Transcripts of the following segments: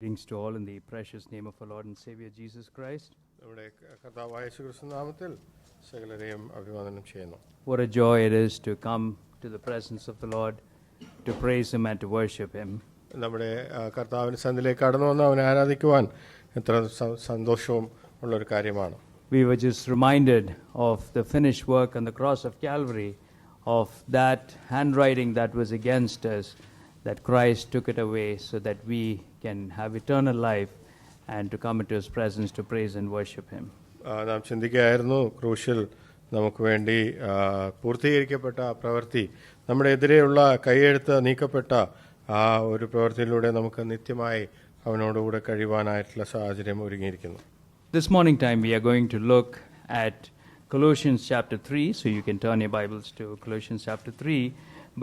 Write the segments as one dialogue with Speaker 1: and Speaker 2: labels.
Speaker 1: Greetings to all in the precious name of our Lord and Savior Jesus Christ. What a joy it is to come to the presence of the Lord, to praise Him and to worship Him.
Speaker 2: നമ്മുടെ കർത്താവിന്റെ സന്നിധിയിലേക്ക് കടന്നു വന്ന് അവനെ ആരാധിക്കുവാൻ എത്ര സന്തോഷവും ഉള്ള ഒരു കാര്യമാണ്.
Speaker 1: We were just reminded of the finished work on the cross of Calvary, of that handwriting that was against us, that Christ took it away so that we can have eternal life and to come into His presence to praise and worship Him.
Speaker 2: നാം ചിന്തിക്കുകയായിരുന്നു ക്രൂശിൽ നമുക്ക് വേണ്ടി പൂർത്തീകരിക്കപ്പെട്ട പ്രവൃത്തി, നമ്മുടെ എതിരെയുള്ള കൈയെഴുത്ത് നീക്കപ്പെട്ട ആ ഒരു പ്രവൃത്തിയിലൂടെ നമുക്ക് നിത്യമായി അവനോടുകൂടെ കഴിയുവാനായിട്ടുള്ള സാഹചര്യം ഒരുങ്ങിയിരിക്കുന്നു.
Speaker 1: This morning time we are going to look at Colossians chapter 3, so you can turn your Bibles to Colossians chapter 3.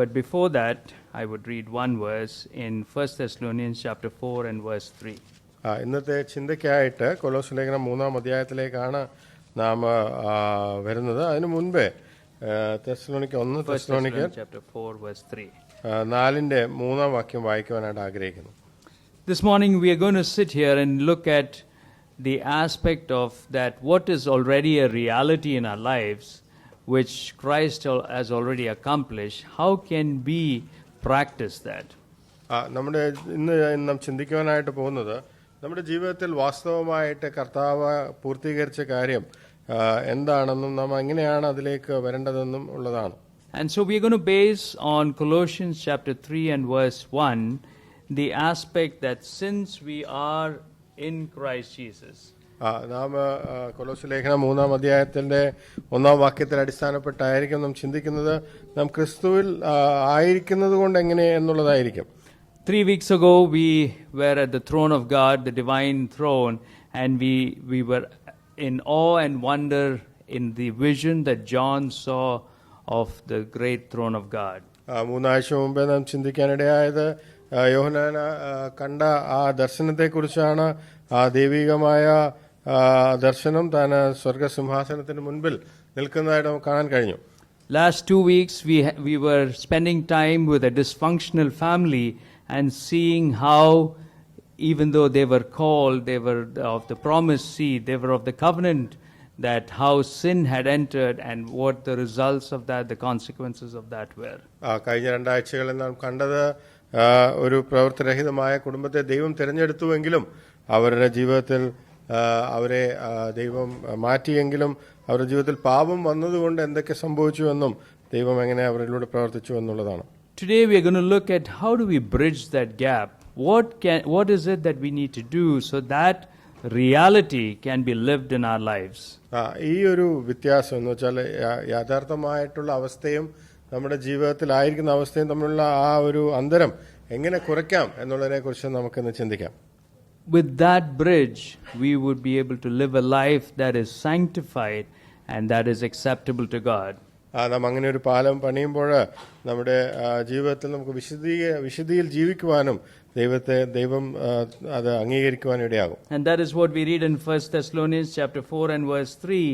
Speaker 1: But before that, I would read one verse in 1 Thessalonians chapter 4 and verse 3.
Speaker 2: ഇന്നത്തെ ചിന്തയ്ക്കായിട്ട് കൊലോസ്യ ലേഖനം 3-ാം അധ്യായത്തിലേക്കാണ് നാം വരുന്നത്. അതിനു മുൻപേ തെസ്സലോനിക്ക 4:3 വാക്യം വായിക്കുവാനായിട്ട് ആഗ്രഹിക്കുന്നു.
Speaker 1: This morning we are going to sit here and look at the aspect of that what is already a reality in our lives, which Christ has already accomplished. How can we practice that?
Speaker 2: നമ്മുടെ ഇന്ന് നാം ചിന്തിക്കുവാനായിട്ട് പോകുന്നത് നമ്മുടെ ജീവിതത്തിൽ വാസ്തവമായിട്ട് കർത്താവ് പൂർത്തീകരിച്ച കാര്യം എന്താണെന്നും നാം എങ്ങനെയാണ് അതിലേക്ക് വരേണ്ടതെന്നും ഉള്ളതാണ്.
Speaker 1: And so we are going to base on Colossians chapter 3 and verse 1 the aspect that since we are in Christ Jesus.
Speaker 2: നാം കൊലോസ്യ ലേഖനം 3-ാം അധ്യായത്തിന്റെ 1-ാം വാക്യത്തിൽ അടിസ്ഥാനപ്പെട്ടായിരിക്കും നാം ചിന്തിക്കുന്നത്. നാം ക്രിസ്തുവിൽ ആയിരിക്കുന്നത് കൊണ്ട് എങ്ങനെ എന്നുള്ളതായിരിക്കും.
Speaker 1: 3 weeks ago we were at the throne of God, the divine throne, and we were in awe and wonder in the vision that John saw of the great throne of God.
Speaker 2: 3 ആഴ്ച മുമ്പേ നാം ചിന്തിക്കാനിടയായത് യോഹന്നാൻ കണ്ട ആ ദർശനത്തെക്കുറിച്ചാണ്. ആ ദൈവികമായ ദർശനം താൻ സ്വർഗസിംഹാസനത്തിന് മുൻപിൽ നിൽക്കുന്നതായിട്ട് നമുക്ക് കാണാൻ കഴിഞ്ഞു.
Speaker 1: Last 2 weeks we were spending time with a dysfunctional family and seeing how, even though they were called, they were of the promised seed, they were of the covenant, that how sin had entered and what the results of that, the consequences of that were.
Speaker 2: കഴിഞ്ഞ 2 ആഴ്ചകളിൽ നാം കണ്ടത് ഒരു പ്രവൃത്തിരഹിതമായ കുടുംബത്തെ ദൈവം തിരഞ്ഞെടുത്തുവെങ്കിലും അവരുടെ ജീവിതത്തിൽ അവരെ ദൈവം മാറ്റിയെങ്കിലും അവരുടെ ജീവിതത്തിൽ പാപം വന്നതുകൊണ്ട് എന്തൊക്കെ സംഭവിച്ചുവെന്നും ദൈവം എങ്ങനെ അവരിലൂടെ പ്രവർത്തിച്ചു എന്നുള്ളതാണ്.
Speaker 1: Today we are going to look at how do we bridge that gap. What is it that we need to do so that reality can be lived in our lives?
Speaker 2: ഈ ഒരു വ്യത്യാസം എന്ന് വെച്ചാൽ യാഥാർത്ഥമായിട്ടുള്ള അവസ്ഥയും നമ്മുടെ ജീവിതത്തിൽ ആയിരിക്കുന്ന അവസ്ഥയും തമ്മിലുള്ള ആ ഒരു അന്തരം എങ്ങനെ കുറയ്ക്കാം എന്നുള്ളതിനെ കുറിച്ച് നമുക്കിന്ന് ചിന്തിക്കാം.
Speaker 1: With that bridge, we would be able to live a life that is sanctified and that is acceptable to God.
Speaker 2: നാം അങ്ങനെ ഒരു പാലം പണിയുമ്പോൾ നമ്മുടെ ജീവിതത്തിൽ നമുക്ക് വിശുദ്ധിയിൽ ജീവിക്കുവാനും ദൈവം അത് അംഗീകരിക്കുവാനും ഇടയാകും.
Speaker 1: And that is what we read in 1 Thessalonians chapter 4 and verse 3,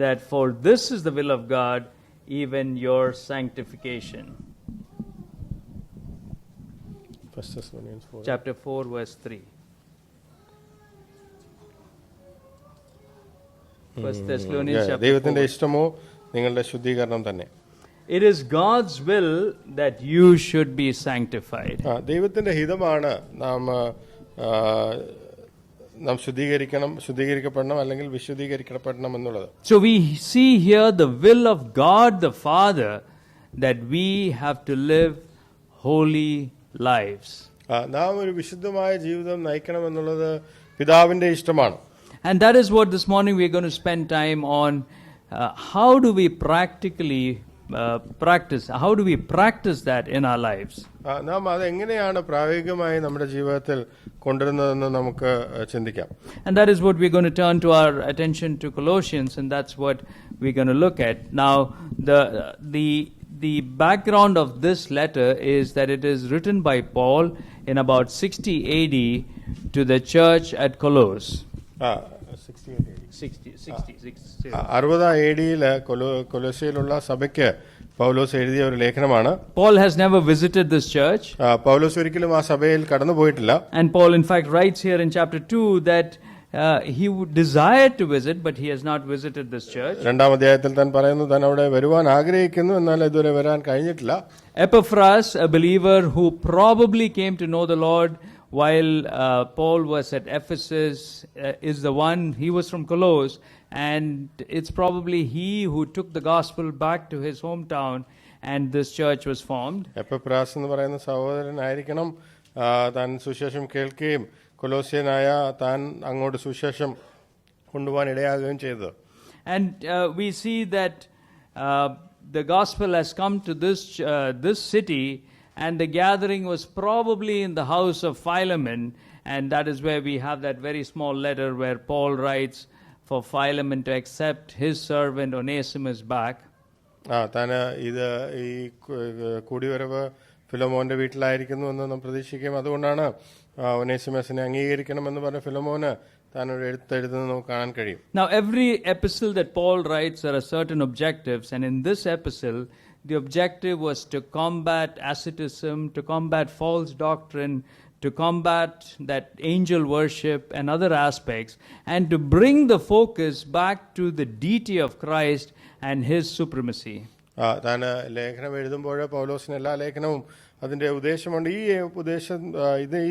Speaker 1: that for this is the will of God, even your sanctification.
Speaker 2: 1 Thessalonians 4.
Speaker 1: Chapter 4 verse 3. 1 Thessalonians chapter 4.
Speaker 2: ദൈവത്തിന്റെ ഇഷ്ടമോ നിങ്ങളുടെ ശുദ്ധീകരണം തന്നെ.
Speaker 1: It is God's will that you should be sanctified.
Speaker 2: ദൈവത്തിന്റെ ഹിതമാണ് നാം ശുദ്ധീകരിക്കപ്പെടണം അല്ലെങ്കിൽ വിശുദ്ധീകരിക്കപ്പെടണം എന്നുള്ളത്.
Speaker 1: So we see here the will of God the Father that we have to live holy lives.
Speaker 2: നാം ഒരു വിശുദ്ധമായ ജീവിതം നയിക്കണം എന്നുള്ളത് പിതാവിന്റെ ഇഷ്ടമാണ്.
Speaker 1: And that is what this morning we are going to spend time on. How do we practically how do we practice that in our lives?
Speaker 2: നാം അത് എങ്ങനെയാണ് പ്രായോഗികമായി നമ്മുടെ ജീവിതത്തിൽ കൊണ്ടുവരുന്നതെന്ന് നമുക്ക് ചിന്തിക്കാം.
Speaker 1: And that is what we're going to turn to our attention to Colossians, and that's what we're going to look at. Now the background of this letter is that it is written by Paul in about 60 AD to the church at Colossus. 60 AD.
Speaker 2: AD കൊലോസ്യയിലുള്ള സഭയ്ക്ക് പൗലോസ് എഴുതിയ ഒരു ലേഖനമാണ്.
Speaker 1: Paul has never visited this church.
Speaker 2: പൗലോസ് ഒരിക്കലും ആ സഭയിൽ കടന്നുപോയിട്ടില്ല.
Speaker 1: And Paul in fact writes here in chapter 2 that he would desire to visit, but he has not visited this church.
Speaker 2: രണ്ടാം അധ്യായത്തിൽ താൻ പറയുന്നു താൻ അവിടെ വരുവാൻ ആഗ്രഹിക്കുന്നു, എന്നാൽ ഇതുവരെ വരാൻ കഴിഞ്ഞിട്ടില്ല.
Speaker 1: Epaphras, a believer who probably came to know the Lord while Paul was at Ephesus, is the one. He was from Colossus, and it's probably he who took the gospel back to his hometown, and this church was formed.
Speaker 2: Epaphras എന്ന് പറയുന്ന സഹോദരനായിരിക്കണം താൻ സുവിശേഷം കേൾക്കുകയും കൊലോസ്യനായ താൻ അങ്ങോട്ട് സുവിശേഷം കൊണ്ടുപോകാൻ ഇടയാകുകയും ചെയ്തത്.
Speaker 1: And we see that the gospel has come to this city, and the gathering was probably in the house of Philemon, and that is where we have that very small letter where Paul writes for Philemon to accept his servant Onesimus back.
Speaker 2: താൻ ഇത് ഈ കൂടിവരവ് ഫിലോമോന്റെ വീട്ടിലായിരിക്കുന്നു എന്ന് നാം പ്രതീക്ഷിക്കും. അതുകൊണ്ടാണ് ഒനേസിമസിനെ അംഗീകരിക്കണമെന്ന് പറഞ്ഞ ഫിലോമോന് താൻ ഒരു എഴുതുന്നത് നമുക്ക് കാണാൻ കഴിയും.
Speaker 1: Now every epistle that Paul writes, there are certain objectives, and in this epistle the objective was to combat asceticism, to combat false doctrine, to combat that angel worship and other aspects, and to bring the focus back to the deity of Christ and his supremacy.
Speaker 2: താൻ ലേഖനം എഴുതുമ്പോൾ പൗലോസിന് എല്ലാ ലേഖനവും അതിന്റെ ഉദ്ദേശമുണ്ട്.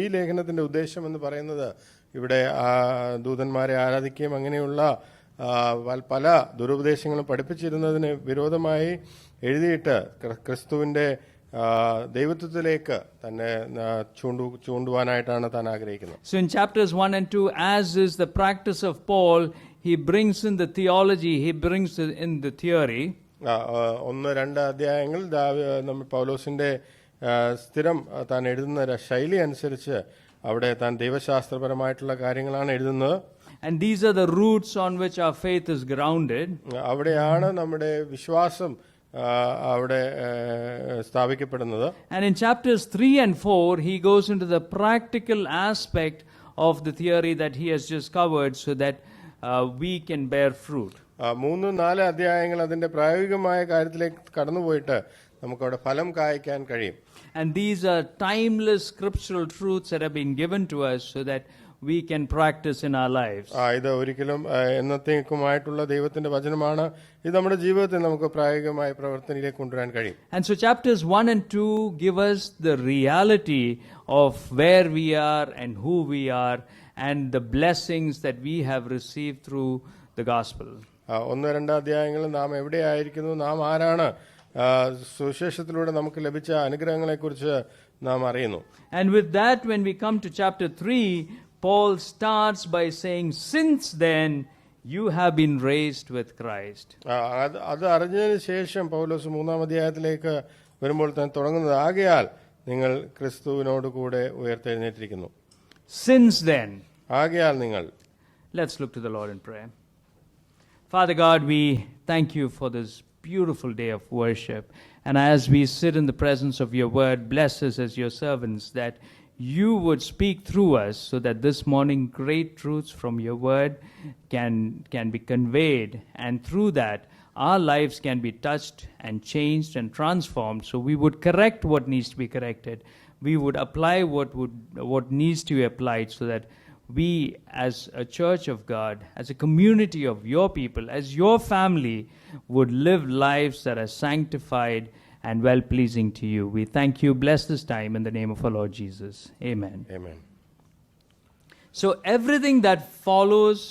Speaker 2: ഈ ലേഖനത്തിന്റെ ഉദ്ദേശം എന്ന് പറയുന്നത് ഇവിടെ ദൂതന്മാരെ ആരാധിക്കുകയും അങ്ങനെയുള്ള പല ദുരുപദേശങ്ങളും പഠിപ്പിച്ചിരുന്നതിന് വിരോധമായി എഴുതിയിട്ട് ക്രിസ്തുവിന്റെ ദൈവത്വത്തിലേക്ക് തന്നെ ചൂണ്ടുവാനായിട്ടാണ് താൻ ആഗ്രഹിക്കുന്നത്.
Speaker 1: So in chapters 1 and 2, as is the practice of Paul, he brings in the theology, he brings in the theory.
Speaker 2: 1-2 അധ്യായങ്ങൾ നമ്മൾ പൗലോസിന്റെ സ്ഥിരം താൻ എഴുതുന്ന ശൈലി അനുസരിച്ച് അവിടെ താൻ ദൈവശാസ്ത്രപരമായിട്ടുള്ള കാര്യങ്ങളാണ് എഴുതുന്നത്.
Speaker 1: And these are the roots on which our faith is grounded.
Speaker 2: അവിടെയാണ് നമ്മുടെ വിശ്വാസം അവിടെ സ്ഥാപിക്കപ്പെടുന്നത്.
Speaker 1: And in chapters 3 and 4, he goes into the practical aspect of the theory that he has just covered so that we can bear fruit.
Speaker 2: 3-4 അധ്യായങ്ങൾ അതിന്റെ പ്രായോഗികമായ കാര്യത്തിലേക്ക് കടന്നുപോയിട്ട് നമുക്കവിടെ ഫലം കായ്ക്കാൻ കഴിയും.
Speaker 1: And these are timeless scriptural truths that have been given to us so that we can practice in our lives.
Speaker 2: ഇത് ഒരിക്കലും എന്നത്തേക്കുമായിട്ടുള്ള ദൈവത്തിന്റെ വചനമാണ്. ഇത് നമ്മുടെ ജീവിതത്തിൽ നമുക്ക് പ്രായോഗികമായ പ്രവർത്തനയിലേക്ക് കൊണ്ടുവരാൻ കഴിയും.
Speaker 1: And so chapters 1 and 2 give us the reality of where we are and who we are and the blessings that we have received through the gospel.
Speaker 2: 1-2 അധ്യായങ്ങളിൽ നാം എവിടെയായിരിക്കുന്നു, നാം ആരാണ്, സുവിശേഷത്തിലൂടെ നമുക്ക് ലഭിച്ച അനുഗ്രഹങ്ങളെക്കുറിച്ച് നാം അറിയുന്നു.
Speaker 1: And with that, when we come to chapter 3, Paul starts by saying, since then you have been raised with Christ.
Speaker 2: അത് അറിഞ്ഞതിന് ശേഷം പൗലോസ് 3-ാം അധ്യായത്തിലേക്ക് വരുമ്പോൾ തന്നെ തുടങ്ങുന്നത്, ആകയാൽ നിങ്ങൾ ക്രിസ്തുവിനോട് കൂടെ ഉയർത്തെഴുന്നേറ്റിരിക്കുന്നു.
Speaker 1: Since then.
Speaker 2: ആകയാൽ നിങ്ങൾ.
Speaker 1: Let's look to the Lord in prayer. Father God, we thank you for this beautiful day of worship. And as we sit in the presence of your word, bless us as your servants, that you would speak through us so that this morning great truths from your word can be conveyed. And through that, our lives can be touched and changed and transformed. So we would correct what needs to be corrected. We would apply what needs to be applied so that we as a church of God, as a community of your people, as your family, would live lives that are sanctified and well-pleasing to you. We thank you. Bless this time in the name of our Lord Jesus. Amen.
Speaker 2: Amen.
Speaker 1: So everything that follows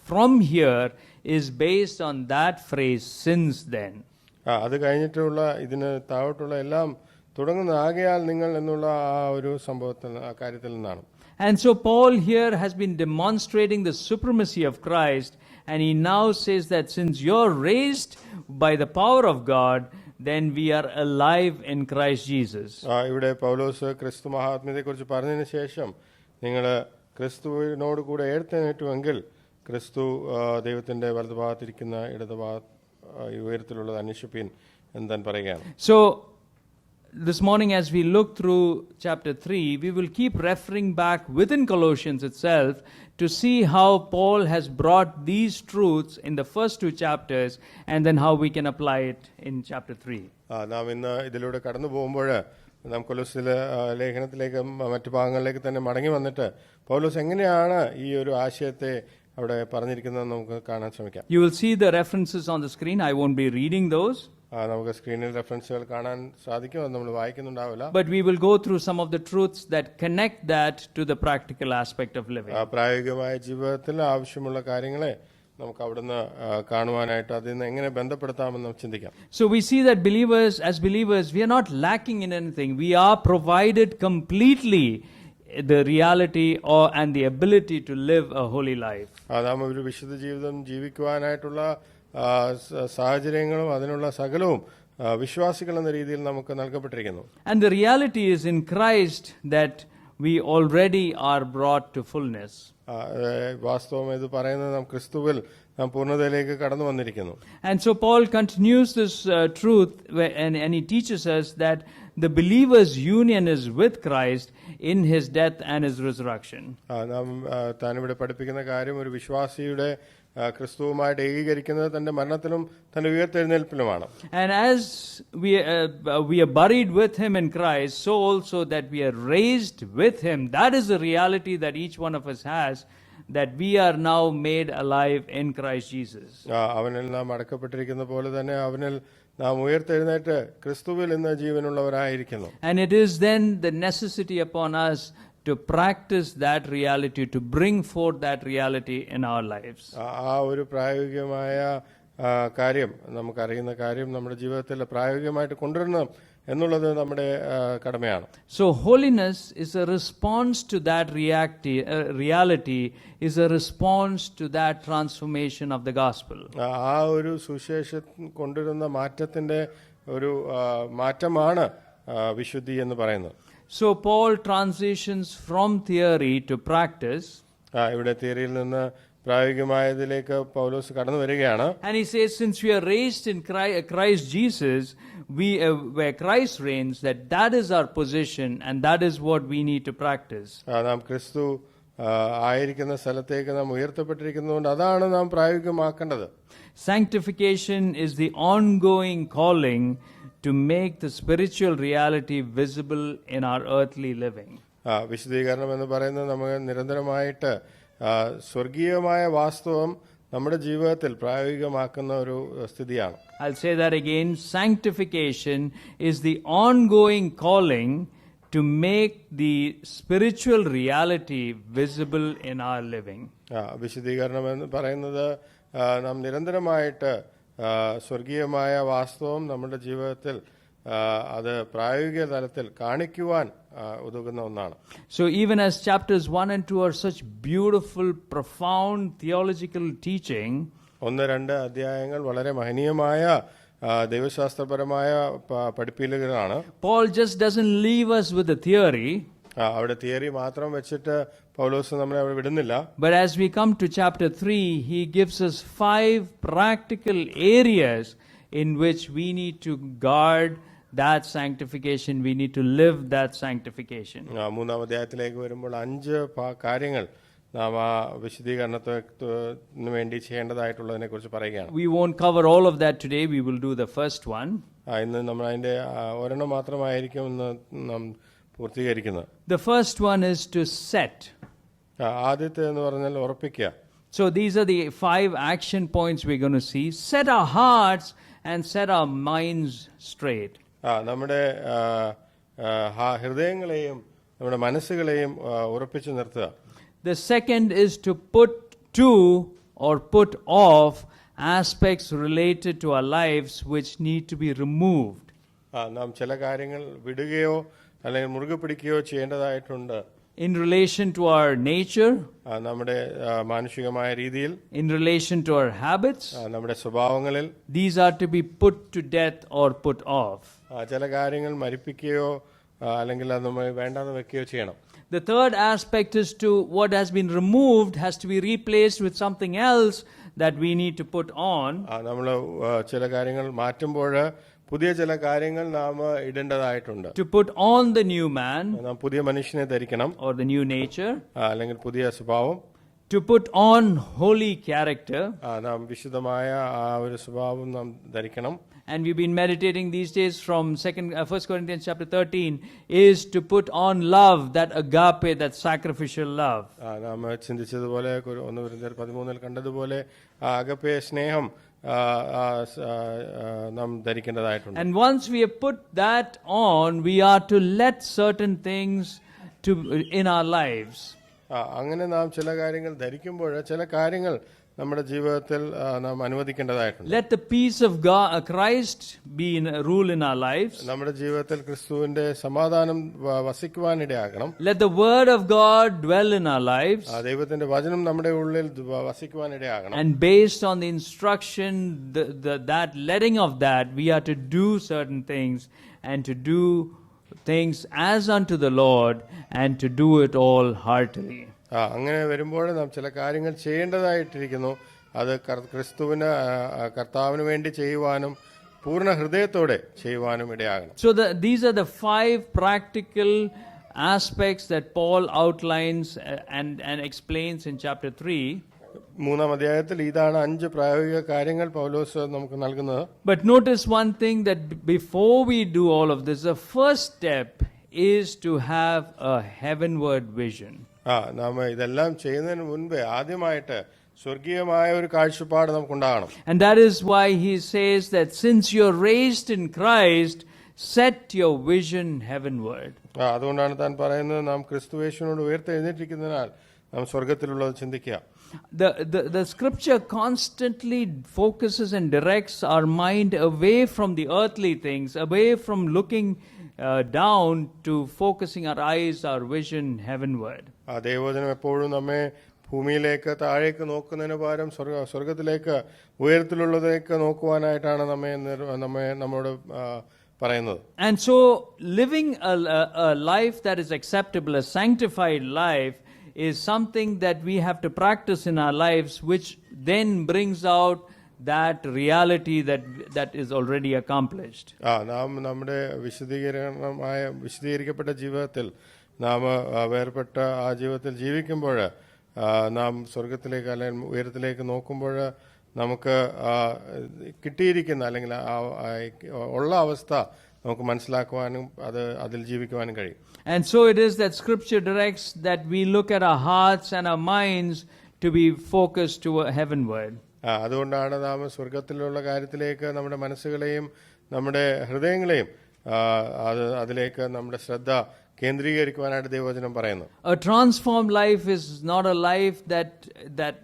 Speaker 1: from here is based on that phrase, since then.
Speaker 2: അത് കഴിഞ്ഞിട്ടുള്ള ഇതിന് താഴോട്ടുള്ള എല്ലാം തുടങ്ങുന്ന ആകയാൽ നിങ്ങൾ എന്നുള്ള ആ ഒരു സംഭവത്തിൽ ആ കാര്യത്തിൽ നിന്നാണ്.
Speaker 1: And so Paul here has been demonstrating the supremacy of Christ, and he now says that since you're raised by the power of God, then we are alive in Christ Jesus.
Speaker 2: ഇവിടെ പൗലോസ് ക്രിസ്തു മഹാത്മ്യത്തെക്കുറിച്ച് പറഞ്ഞതിന് ശേഷം നിങ്ങൾ ക്രിസ്തുവിനോട് കൂടെ എഴുന്നേറ്റുവെങ്കിൽ ക്രിസ്തു ദൈവത്തിന്റെ വലതുഭാഗത്തിരിക്കുന്ന ഇടതുഭാഗ ഉയരത്തിലുള്ളത് അന്വേഷിപ്പീൻ എന്ന് താൻ പറയുകയാണ്.
Speaker 1: So this morning, as we look through chapter 3, we will keep referring back within Colossians itself to see how Paul has brought these truths in the first 2 chapters and then how we can apply it in chapter 3.
Speaker 2: നാം ഇന്ന് ഇതിലൂടെ കടന്നു പോകുമ്പോൾ നാം കൊലോസ്യയിലെ ലേഖനത്തിലേക്ക് മറ്റു ഭാഗങ്ങളിലേക്ക് തന്നെ മടങ്ങി വന്നിട്ട് പൗലോസ് എങ്ങനെയാണ് ഈ ഒരു ആശയത്തെ അവിടെ പറഞ്ഞിരിക്കുന്നത് നമുക്ക് കാണാൻ ശ്രമിക്കാം.
Speaker 1: You will see the references on the screen. I won't be reading those.
Speaker 2: നമുക്ക് സ്ക്രീനിൽ റെഫറൻസുകൾ കാണാൻ സാധിക്കും, അത് നമ്മൾ വായിക്കുന്നുണ്ടാവില്ല.
Speaker 1: But we will go through some of the truths that connect that to the practical aspect of living.
Speaker 2: പ്രായോഗികമായ ജീവിതത്തിൽ ആവശ്യമുള്ള കാര്യങ്ങളെ നമുക്ക് അവിടുന്ന് കാണുവാനായിട്ട് അതിൽ നിന്ന് എങ്ങനെ ബന്ധപ്പെടുത്താമെന്ന് ചിന്തിക്കാം.
Speaker 1: So we see that as believers, we are not lacking in anything. We are provided completely the reality and the ability to live a holy life.
Speaker 2: നാം ഒരു വിശുദ്ധ ജീവിതം ജീവിക്കുവാനായിട്ടുള്ള സാഹചര്യങ്ങളും അതിനുള്ള സകലവും വിശ്വാസികൾ എന്ന രീതിയിൽ നമുക്ക് നൽകപ്പെട്ടിരിക്കുന്നു.
Speaker 1: And the reality is in Christ that we already are brought to fullness.
Speaker 2: വാസ്തവം ഇത് പറയുന്നത് നാം ക്രിസ്തുവിൽ നാം പൂർണ്ണതയിലേക്ക് കടന്നു വന്നിരിക്കുന്നു.
Speaker 1: And so Paul continues this truth and he teaches us that the believer's union is with Christ in his death and his resurrection.
Speaker 2: നാം താനിവിടെ പഠിപ്പിക്കുന്ന കാര്യം ഒരു വിശ്വാസിയുടെ ക്രിസ്തുവുമായിട്ട് ഏകീകരിക്കുന്നത് തന്റെ മരണത്തിലും തന്റെ ഉയർത്തെഴുന്നേൽപ്പിലുമാണ്.
Speaker 1: And as we are buried with him in Christ, so also that we are raised with him. That is the reality that each one of us has, that we are now made alive in Christ Jesus.
Speaker 2: അവനിൽ നാം അടക്കപ്പെട്ടിരിക്കുന്ന പോലെ തന്നെ അവനിൽ നാം ഉയർത്തെഴുന്നേറ്റ് ക്രിസ്തുവിൽ ഇന്ന് ജീവനുള്ളവരായിരിക്കുന്നു.
Speaker 1: And it is then the necessity upon us to practice that reality, to bring forth that reality in our lives.
Speaker 2: ആ ഒരു പ്രായോഗികമായ കാര്യം, നമുക്കറിയുന്ന കാര്യം നമ്മുടെ ജീവിതത്തിൽ പ്രായോഗികമായിട്ട് കൊണ്ടുവരണം എന്നുള്ളത് നമ്മുടെ കടമയാണ്.
Speaker 1: So holiness is a response to that reality, is a response to that transformation of the gospel.
Speaker 2: ആ ഒരു സുവിശേഷം കൊണ്ടുവരുന്ന മാറ്റത്തിന്റെ ഒരു മാറ്റമാണ് വിശുദ്ധി എന്ന് പറയുന്നത്.
Speaker 1: So Paul transitions from theory to practice.
Speaker 2: ഇവിടെ തിയറിയിൽ നിന്ന് പ്രായോഗികമായതിലേക്ക് പൗലോസ് കടന്നു വരികയാണ്.
Speaker 1: And he says, since we are raised in Christ Jesus, where Christ reigns, that is our position and that is what we need to practice.
Speaker 2: നാം ക്രിസ്തു ആയിരിക്കുന്ന സ്ഥലത്തേക്ക് നാം ഉയർത്തപ്പെട്ടിരിക്കുന്നതുകൊണ്ട് അതാണ് നാം പ്രായോഗികമാക്കേണ്ടത്.
Speaker 1: Sanctification is the ongoing calling to make the spiritual reality visible in our earthly living.
Speaker 2: വിശുദ്ധീകരണം എന്ന് പറയുന്നത് നമുക്ക് നിരന്തരമായിട്ട് സ്വർഗീയമായ വാസ്തവം നമ്മുടെ ജീവിതത്തിൽ പ്രായോഗികമാക്കുന്ന ഒരു സ്ഥിതിയാണ്.
Speaker 1: I'll say that again. Sanctification is the ongoing calling to make the spiritual reality visible in our living.
Speaker 2: വിശുദ്ധീകരണം എന്ന് പറയുന്നത് നാം നിരന്തരമായിട്ട് സ്വർഗീയമായ വാസ്തവം നമ്മുടെ ജീവിതത്തിൽ അത് പ്രായോഗിക തലത്തിൽ കാണിക്കുവാൻ ഉതകുന്ന ഒന്നാണ്.
Speaker 1: So even as chapters 1 and 2 are such beautiful, profound theological teaching, 1-2
Speaker 2: അധ്യായങ്ങൾ വളരെ മഹനീയമായ ദൈവശാസ്ത്രപരമായ പഠിപ്പിക്കലുകളാണ്.
Speaker 1: Paul just doesn't leave us with the theory.
Speaker 2: അവിടെ തിയറി മാത്രം വെച്ചിട്ട് പൗലോസ് നമ്മളെ അവിടെ വിടുന്നില്ല.
Speaker 1: But as we come to chapter 3, he gives us 5 practical areas in which we need to guard that sanctification, we need to live that sanctification.
Speaker 2: 3-ാം അധ്യായത്തിലേക്ക് വരുമ്പോൾ 5 കാര്യങ്ങൾ നാം ആ വിശുദ്ധീകരണത്തിന് വേണ്ടി ചെയ്യേണ്ടതായിട്ടുള്ളതിനെ കുറിച്ച് പറയുകയാണ്.
Speaker 1: We won't cover all of that today. We will do the first one.
Speaker 2: ഇന്ന് നമ്മൾ അതിന്റെ ഒരെണ്ണം മാത്രമായിരിക്കും ഇന്ന് നാം പൂർത്തീകരിക്കുന്നത്.
Speaker 1: The first one is to set.
Speaker 2: ആദ്യത്തെ എന്ന് പറഞ്ഞാൽ ഉറപ്പിക്കുക.
Speaker 1: So these are the 5 action points we're going to see. Set our hearts and set our minds straight.
Speaker 2: നമ്മുടെ ഹൃദയങ്ങളെയും നമ്മുടെ മനസ്സുകളെയും ഉറപ്പിച്ചു നിർത്തുക.
Speaker 1: The second is to put to or put off aspects related to our lives which need to be removed.
Speaker 2: നാം ചില കാര്യങ്ങൾ വിടുകയോ അല്ലെങ്കിൽ മുറുകെ പിടിക്കുകയോ ചെയ്യേണ്ടതായിട്ടുണ്ട്.
Speaker 1: In relation to our nature,
Speaker 2: നമ്മുടെ മാനുഷികമായ രീതിയിൽ,
Speaker 1: in relation to our habits,
Speaker 2: നമ്മുടെ സ്വഭാവങ്ങളിൽ,
Speaker 1: these are to be put to death or put off.
Speaker 2: ചില കാര്യങ്ങൾ മരിപ്പിക്കുകയോ അല്ലെങ്കിൽ അത് നമ്മൾ വേണ്ടാന്ന് വെക്കുകയോ ചെയ്യണം.
Speaker 1: The third aspect is to what has been removed has to be replaced with something else that we need to put on.
Speaker 2: നമ്മൾ ചില കാര്യങ്ങൾ മാറ്റുമ്പോൾ പുതിയ ചില കാര്യങ്ങൾ നാം ഇടേണ്ടതായിട്ടുണ്ട്.
Speaker 1: To put on the new man,
Speaker 2: നാം പുതിയ മനുഷ്യനെ ധരിക്കണം,
Speaker 1: or the new nature.
Speaker 2: അല്ലെങ്കിൽ പുതിയ സ്വഭാവം.
Speaker 1: To put on holy character.
Speaker 2: നാം വിശുദ്ധമായ ആ ഒരു സ്വഭാവം നാം ധരിക്കണം.
Speaker 1: And we've been meditating these days from 1 Corinthians chapter 13 is to put on love, that agape, that sacrificial love.
Speaker 2: നാം ചിന്തിച്ചതുപോലെ 1 കൊരിന്ത്യർ 13 കണ്ടതുപോലെ ആ അഗപ്പെ സ്നേഹം നാം ധരിക്കേണ്ടതായിട്ടുണ്ട്.
Speaker 1: And once we have put that on, we are to let certain things in our lives.
Speaker 2: അങ്ങനെ നാം ചില കാര്യങ്ങൾ ധരിക്കുമ്പോൾ ചില കാര്യങ്ങൾ നമ്മുടെ ജീവിതത്തിൽ നാം അനുവദിക്കേണ്ടതായിട്ടുണ്ട്.
Speaker 1: Let the peace of God, Christ be in rule in our lives.
Speaker 2: നമ്മുടെ ജീവിതത്തിൽ ക്രിസ്തുവിന്റെ സമാധാനം വസിക്കുവാനിടയാകണം.
Speaker 1: Let the word of God dwell in our lives.
Speaker 2: ദൈവത്തിന്റെ വചനം നമ്മുടെ ഉള്ളിൽ വസിക്കുവാനിടയാകണം.
Speaker 1: And based on the instruction, that letting of that, we are to do certain things and to do things as unto the Lord and to do it all heartily.
Speaker 2: അങ്ങനെ വരുമ്പോൾ നാം ചില കാര്യങ്ങൾ ചെയ്യേണ്ടതായിട്ടിരിക്കുന്നു. അത് കർത്താവിന് വേണ്ടി ചെയ്യുവാനും പൂർണ്ണ ഹൃദയത്തോടെ ചെയ്യുവാനും ഇടയാകണം.
Speaker 1: So these are the 5 practical aspects that Paul outlines and explains in chapter 3.
Speaker 2: 3-ാം അധ്യായത്തിൽ ഇതാണ് 5 പ്രായോഗിക കാര്യങ്ങൾ പൗലോസ് നമുക്ക് നൽകുന്നത്.
Speaker 1: But notice one thing, that before we do all of this, the first step is to have a heavenward vision.
Speaker 2: നാം ഇതെല്ലാം ചെയ്യുന്നതിന് മുൻപേ ആദ്യമായിട്ട് സ്വർഗീയമായ ഒരു കാഴ്ചപ്പാട് നമുക്കുണ്ടാകണം.
Speaker 1: And that is why he says that since you're raised in Christ, set your vision heavenward.
Speaker 2: അതുകൊണ്ടാണ് താൻ പറയുന്നത് നാം ക്രിസ്തുയേശുവിനോട് ഉയർത്തെഴുന്നേറ്റിരിക്കുന്നതിനാൽ നാം സ്വർഗത്തിലുള്ളത് ചിന്തിക്കുക.
Speaker 1: The scripture constantly focuses and directs our mind away from the earthly things, away from looking down to focusing our eyes, our vision heavenward.
Speaker 2: ദൈവവചനം എപ്പോഴും നമ്മെ ഭൂമിയിലേക്ക് താഴേക്ക് നോക്കുന്നതിന് പകരം സ്വർഗത്തിലേക്ക് ഉയരത്തിലുള്ളതിലേക്ക് നോക്കുവാനായിട്ടാണ് നമ്മോട് പറയുന്നത്.
Speaker 1: And so living a life that is acceptable, a sanctified life, is something that we have to practice in our lives, which then brings out that reality that is already accomplished.
Speaker 2: നാം നമ്മുടെ വിശദീകരിക്കപ്പെട്ട ജീവിതത്തിൽ നാം വേർപെട്ട ആ ജീവിതത്തിൽ ജീവിക്കുമ്പോൾ നാം സ്വർഗത്തിലേക്ക് അല്ലെങ്കിൽ ഉയരത്തിലേക്ക് നോക്കുമ്പോൾ നമുക്ക് കിട്ടിയിരിക്കുന്ന അല്ലെങ്കിൽ ഉള്ള അവസ്ഥ നമുക്ക് മനസ്സിലാക്കുവാനും അതിൽ ജീവിക്കുവാനും കഴിയും.
Speaker 1: And so it is that scripture directs that we look at our hearts and our minds to be focused to heavenward.
Speaker 2: അതുകൊണ്ടാണ് നാം സ്വർഗത്തിലുള്ള കാര്യത്തിലേക്ക് നമ്മുടെ മനസ്സുകളെയും നമ്മുടെ ഹൃദയങ്ങളെയും അതിലേക്ക് നമ്മുടെ ശ്രദ്ധ കേന്ദ്രീകരിക്കുവാനായിട്ട് ദൈവവചനം പറയുന്നു.
Speaker 1: A transformed life is not a life that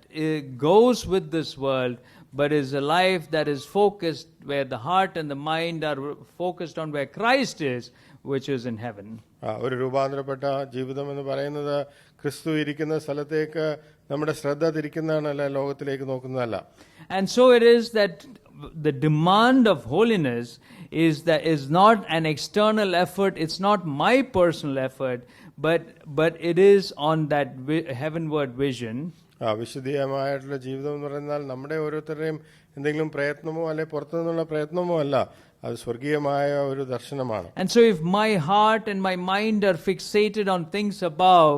Speaker 1: goes with this world, but is a life that is focused where the heart and the mind are focused on where Christ is, which is in heaven.
Speaker 2: ഒരു രൂപാന്തരപ്പെട്ട ജീവിതം എന്ന് പറയുന്നത് ക്രിസ്തു ഇരിക്കുന്ന സ്ഥലത്തേക്ക് നമ്മുടെ ശ്രദ്ധ തിരിക്കുന്നതാണല്ല, ലോകത്തിലേക്ക് നോക്കുന്നതല്ല.
Speaker 1: And so it is that the demand of holiness is not an external effort, it's not my personal effort, but it is on that heavenward vision.
Speaker 2: വിശുദ്ധമായിട്ടുള്ള ജീവിതം എന്ന് പറഞ്ഞാൽ നമ്മുടെ ഓരോരുത്തരുടെയും എന്തെങ്കിലും പ്രയത്നമോ അല്ലെ പുറത്തുനിന്നുള്ള പ്രയത്നമോ അല്ല, അത് സ്വർഗീയമായ ഒരു ദർശനമാണ്.
Speaker 1: And so if my heart and my mind are fixated on things above,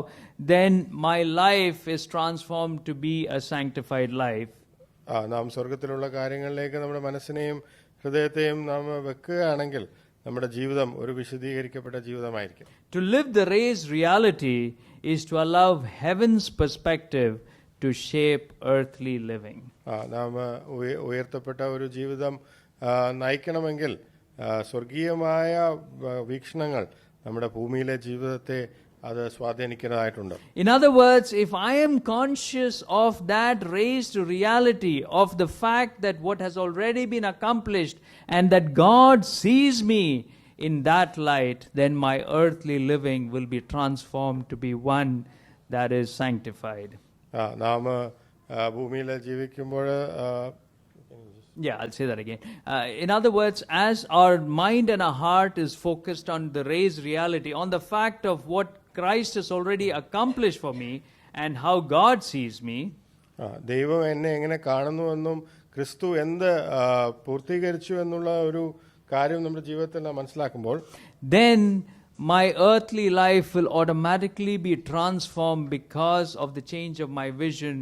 Speaker 1: then my life is transformed to be a sanctified life.
Speaker 2: നാം സ്വർഗത്തിലുള്ള കാര്യങ്ങളിലേക്ക് നമ്മുടെ മനസ്സിനെയും ഹൃദയത്തെയും നാം വെക്കുകയാണെങ്കിൽ നമ്മുടെ ജീവിതം ഒരു വിശുദ്ധീകരിക്കപ്പെട്ട ജീവിതമായിരിക്കും.
Speaker 1: To live the raised reality is to allow heaven's perspective to shape earthly living.
Speaker 2: നാം ഉയർത്തപ്പെട്ട ഒരു ജീവിതം നയിക്കണമെങ്കിൽ സ്വർഗീയമായ വീക്ഷണങ്ങൾ നമ്മുടെ ഭൂമിയിലെ ജീവിതത്തെ അത് സ്വാധീനിക്കുന്നതായിട്ടുണ്ട്.
Speaker 1: In other words, if I am conscious of that raised reality, of the fact that what has already been accomplished and that God sees me in that light, then my earthly living will be transformed to be one that is sanctified.
Speaker 2: നാം ഭൂമിയിൽ ജീവിക്കുമ്പോൾ
Speaker 1: I'll say that again. In other words, as our mind and our heart is focused on the raised reality, on the fact of what Christ has already accomplished for me and how God sees me,
Speaker 2: ദൈവം എന്നെ എങ്ങനെ കാണുന്നുവെന്നും ക്രിസ്തു എന്ത് പൂർത്തീകരിച്ചു എന്നുള്ള ഒരു കാര്യം നമ്മുടെ ജീവിതത്തിൽ നാം മനസ്സിലാക്കുമ്പോൾ,
Speaker 1: then my earthly life will automatically be transformed because of the change of my vision,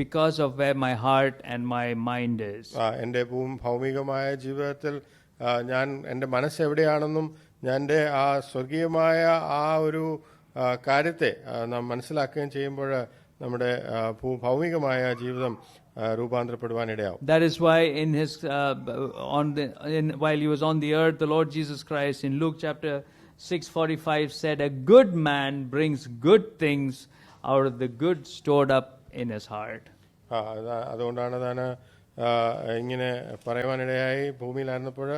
Speaker 1: because of where my heart and my mind is.
Speaker 2: എൻ്റെ ഭൗമികമായ ജീവിതത്തിൽ ഞാൻ എൻ്റെ മനസ്സ് എവിടെയാണെന്നും ഞാൻ എൻ്റെ ആ സ്വർഗീയമായ ആ ഒരു കാര്യത്തെ നാം മനസ്സിലാക്കുകയും ചെയ്യുമ്പോൾ നമ്മുടെ ഭൗമികമായ ജീവിതം രൂപാന്തരപ്പെടുവാനിടയാവും.
Speaker 1: That is why in his while he was on the earth, the Lord Jesus Christ in Luke chapter 6:45 said, "A good man brings good things out of the good stored up in his heart."
Speaker 2: അതുകൊണ്ടാണ് താൻ ഇങ്ങനെ പറയുവാനിടയായി. ഭൂമിയിലായിരുന്നപ്പോൾ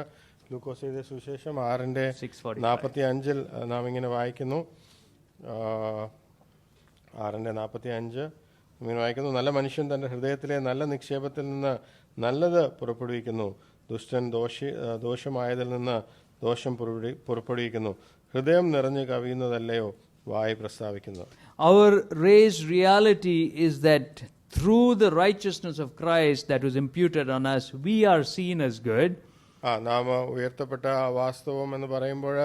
Speaker 2: ലൂക്കോസ് എഴുതിയ സുവിശേഷം 6:45 നാം ഇങ്ങനെ വായിക്കുന്നു. 6:45 ഇങ്ങനെ വായിക്കുന്നു, നല്ല മനുഷ്യൻ തന്റെ ഹൃദയത്തിലെ നല്ല നിക്ഷേപത്തിൽ നിന്ന് നല്ലത് പുറപ്പെടുവിക്കുന്നു, ദുഷ്ടൻ ദോഷമായതിൽ നിന്ന് ദോഷം പുറപ്പെടുവിക്കുന്നു, ഹൃദയം നിറഞ്ഞു കവിയുന്നതല്ലയോ വായ് പ്രസ്താവിക്കുന്നത്.
Speaker 1: Our raised reality is that through the righteousness of Christ that was imputed on us, we are seen as good.
Speaker 2: നാം ഉയർത്തപ്പെട്ട വാസ്തവം എന്ന് പറയുമ്പോൾ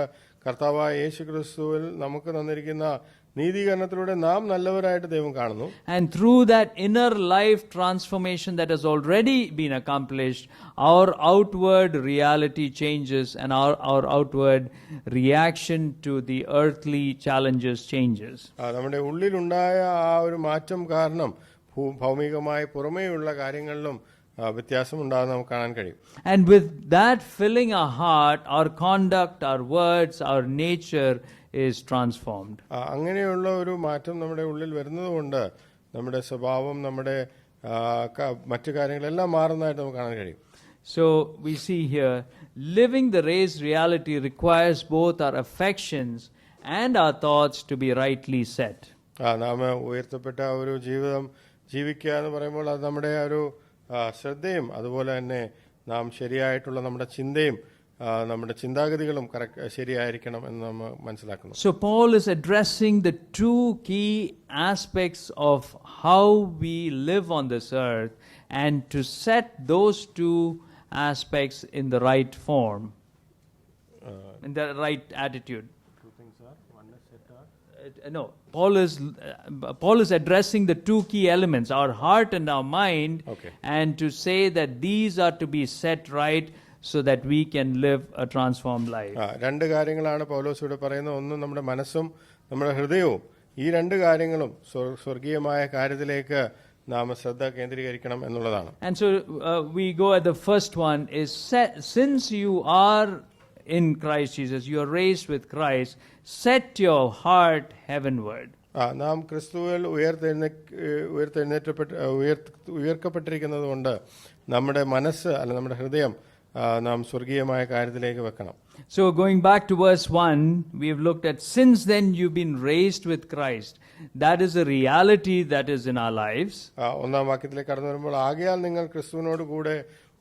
Speaker 2: കർത്താവായ യേശു ക്രിസ്തുവിൽ നമുക്ക് തന്നിരിക്കുന്ന നീതീകരണത്തിലൂടെ നാം നല്ലവരായിട്ട് ദൈവം കാണുന്നു.
Speaker 1: And through that inner life transformation that has already been accomplished, our outward reality changes and our outward reaction to the earthly challenges changes.
Speaker 2: നമ്മുടെ ഉള്ളിലുണ്ടായ ആ ഒരു മാറ്റം കാരണം ഭൗമികമായി പുറമേയുള്ള കാര്യങ്ങളിലും വ്യത്യാസം ഉണ്ടാകുന്ന നമുക്ക് കാണാൻ കഴിയും.
Speaker 1: And with that filling our heart, our conduct, our words, our nature is transformed.
Speaker 2: അങ്ങനെയുള്ള ഒരു മാറ്റം നമ്മുടെ ഉള്ളിൽ വരുന്നതുകൊണ്ട് നമ്മുടെ സ്വഭാവം, നമ്മുടെ മറ്റു കാര്യങ്ങളെല്ലാം മാറുന്നതായിട്ട് നമുക്ക് കാണാൻ കഴിയും.
Speaker 1: So we see here, living the raised reality requires both our affections and our thoughts to be rightly set.
Speaker 2: നാം ഉയർത്തപ്പെട്ട ഒരു ജീവിതം ജീവിക്കുക എന്ന് പറയുമ്പോൾ അത് നമ്മുടെ ഒരു ശ്രദ്ധയും അതുപോലെ തന്നെ നാം ശരിയായിട്ടുള്ള നമ്മുടെ ചിന്തയും നമ്മുടെ ചിന്താഗതികളും ശരിയായിരിക്കണം എന്ന് നമ്മൾ മനസ്സിലാക്കുന്നു.
Speaker 1: So Paul is addressing the two key aspects of how we live on this earth and to set those two aspects in the right form, in the right attitude.
Speaker 2: Two things are, one is set up.
Speaker 1: No, Paul is addressing the two key elements, our heart and our mind,
Speaker 2: Okay.
Speaker 1: and to say that these are to be set right so that we can live a transformed life.
Speaker 2: രണ്ട് കാര്യങ്ങളാണ് പൗലോസ് ഇവിടെ പറയുന്നത്. ഒന്ന് നമ്മുടെ മനസ്സും നമ്മുടെ ഹൃദയവും. ഈ രണ്ട് കാര്യങ്ങളും സ്വർഗീയമായ കാര്യത്തിലേക്ക് നാം ശ്രദ്ധ കേന്ദ്രീകരിക്കണം എന്നുള്ളതാണ്.
Speaker 1: And so we go at the first one is since you are in Christ Jesus, you are raised with Christ, set your heart heavenward.
Speaker 2: നാം ക്രിസ്തുവിൽ ഉയർക്കപ്പെട്ടിരിക്കുന്നത് കൊണ്ട് നമ്മുടെ മനസ്സ് അല്ല നമ്മുടെ ഹൃദയം നാം സ്വർഗീയമായ കാര്യത്തിലേക്ക് വെക്കണം.
Speaker 1: So going back to verse 1, we have looked at since then you've been raised with Christ. That is a reality that is in our lives.
Speaker 2: ഒന്നാം വാക്യത്തിലേക്ക് കടന്നു വരുമ്പോൾ ആകയാൽ നിങ്ങൾ ക്രിസ്തുവിനോട് കൂടെ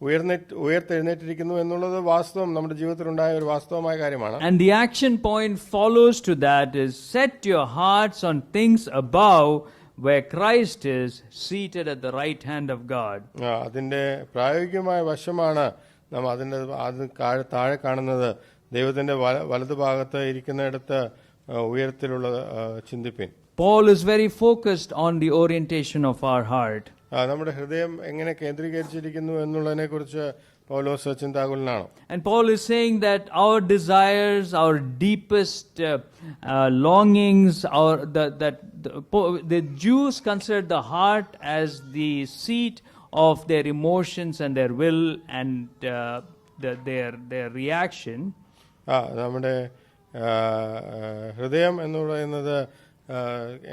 Speaker 2: ഉയർത്തെഴുന്നേറ്റിരിക്കുന്നു എന്നുള്ളത് വാസ്തവം, നമ്മുടെ ജീവിതത്തിൽ ഉണ്ടായ ഒരു വാസ്തവമായ കാര്യമാണ്.
Speaker 1: And the action point follows to that is set your hearts on things above where Christ is seated at the right hand of God.
Speaker 2: അതിന്റെ പ്രായോഗികമായ വശമാണ് നാം അത് താഴെ കാണുന്നത്. ദൈവത്തിന്റെ വലതുഭാഗത്ത് ഇരിക്കുന്നിടത്ത് ഉയരത്തിലുള്ള ചിന്തിപ്പിൻ.
Speaker 1: Paul is very focused on the orientation of our heart.
Speaker 2: നമ്മുടെ ഹൃദയം എങ്ങനെ കേന്ദ്രീകരിച്ചിരിക്കുന്നു എന്നുള്ളതിനെ കുറിച്ച് പൗലോസ് ചിന്താകുലനാണ്.
Speaker 1: And Paul is saying that our desires, our deepest longings, the Jews considered the heart as the seat of their emotions and their will and their reaction.
Speaker 2: നമ്മുടെ ഹൃദയം എന്ന് പറയുന്നത്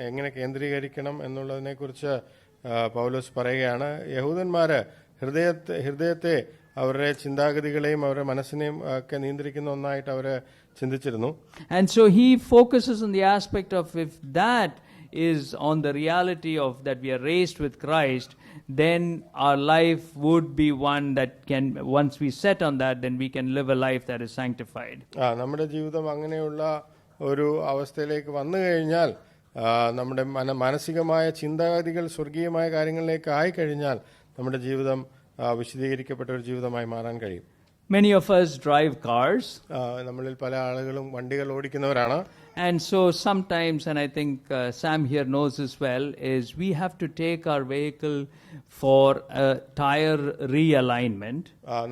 Speaker 2: എങ്ങനെ കേന്ദ്രീകരിക്കണം എന്നുള്ളതിനെ കുറിച്ച് പൗലോസ് പറയുകയാണ്. യഹൂദന്മാര് ഹൃദയത്തെ അവരുടെ ചിന്താഗതികളെയും അവരുടെ മനസ്സിനെയും ഒക്കെ നിയന്ത്രിക്കുന്ന ഒന്നായിട്ട് അവര് ചിന്തിച്ചിരുന്നു.
Speaker 1: And so he focuses on the aspect of if that is on the reality of that we are raised with Christ, then our life would be one that can, once we set on that, then we can live a life that is sanctified.
Speaker 2: നമ്മുടെ ജീവിതം അങ്ങനെയുള്ള ഒരു അവസ്ഥയിലേക്ക് വന്നു കഴിഞ്ഞാൽ, നമ്മുടെ മാനസികമായ ചിന്താഗതികൾ സ്വർഗീയമായ കാര്യങ്ങളിലേക്ക് ആയി കഴിഞ്ഞാൽ നമ്മുടെ ജീവിതം വിശദീകരിക്കപ്പെട്ട ഒരു ജീവിതമായി മാറാൻ കഴിയും.
Speaker 1: Many of us drive cars.
Speaker 2: നമ്മളിൽ പല ആളുകളും വണ്ടികൾ ഓടിക്കുന്നവരാണ്.
Speaker 1: And so sometimes, and I think Sam here knows as well, is we have to take our vehicle for a tire realignment.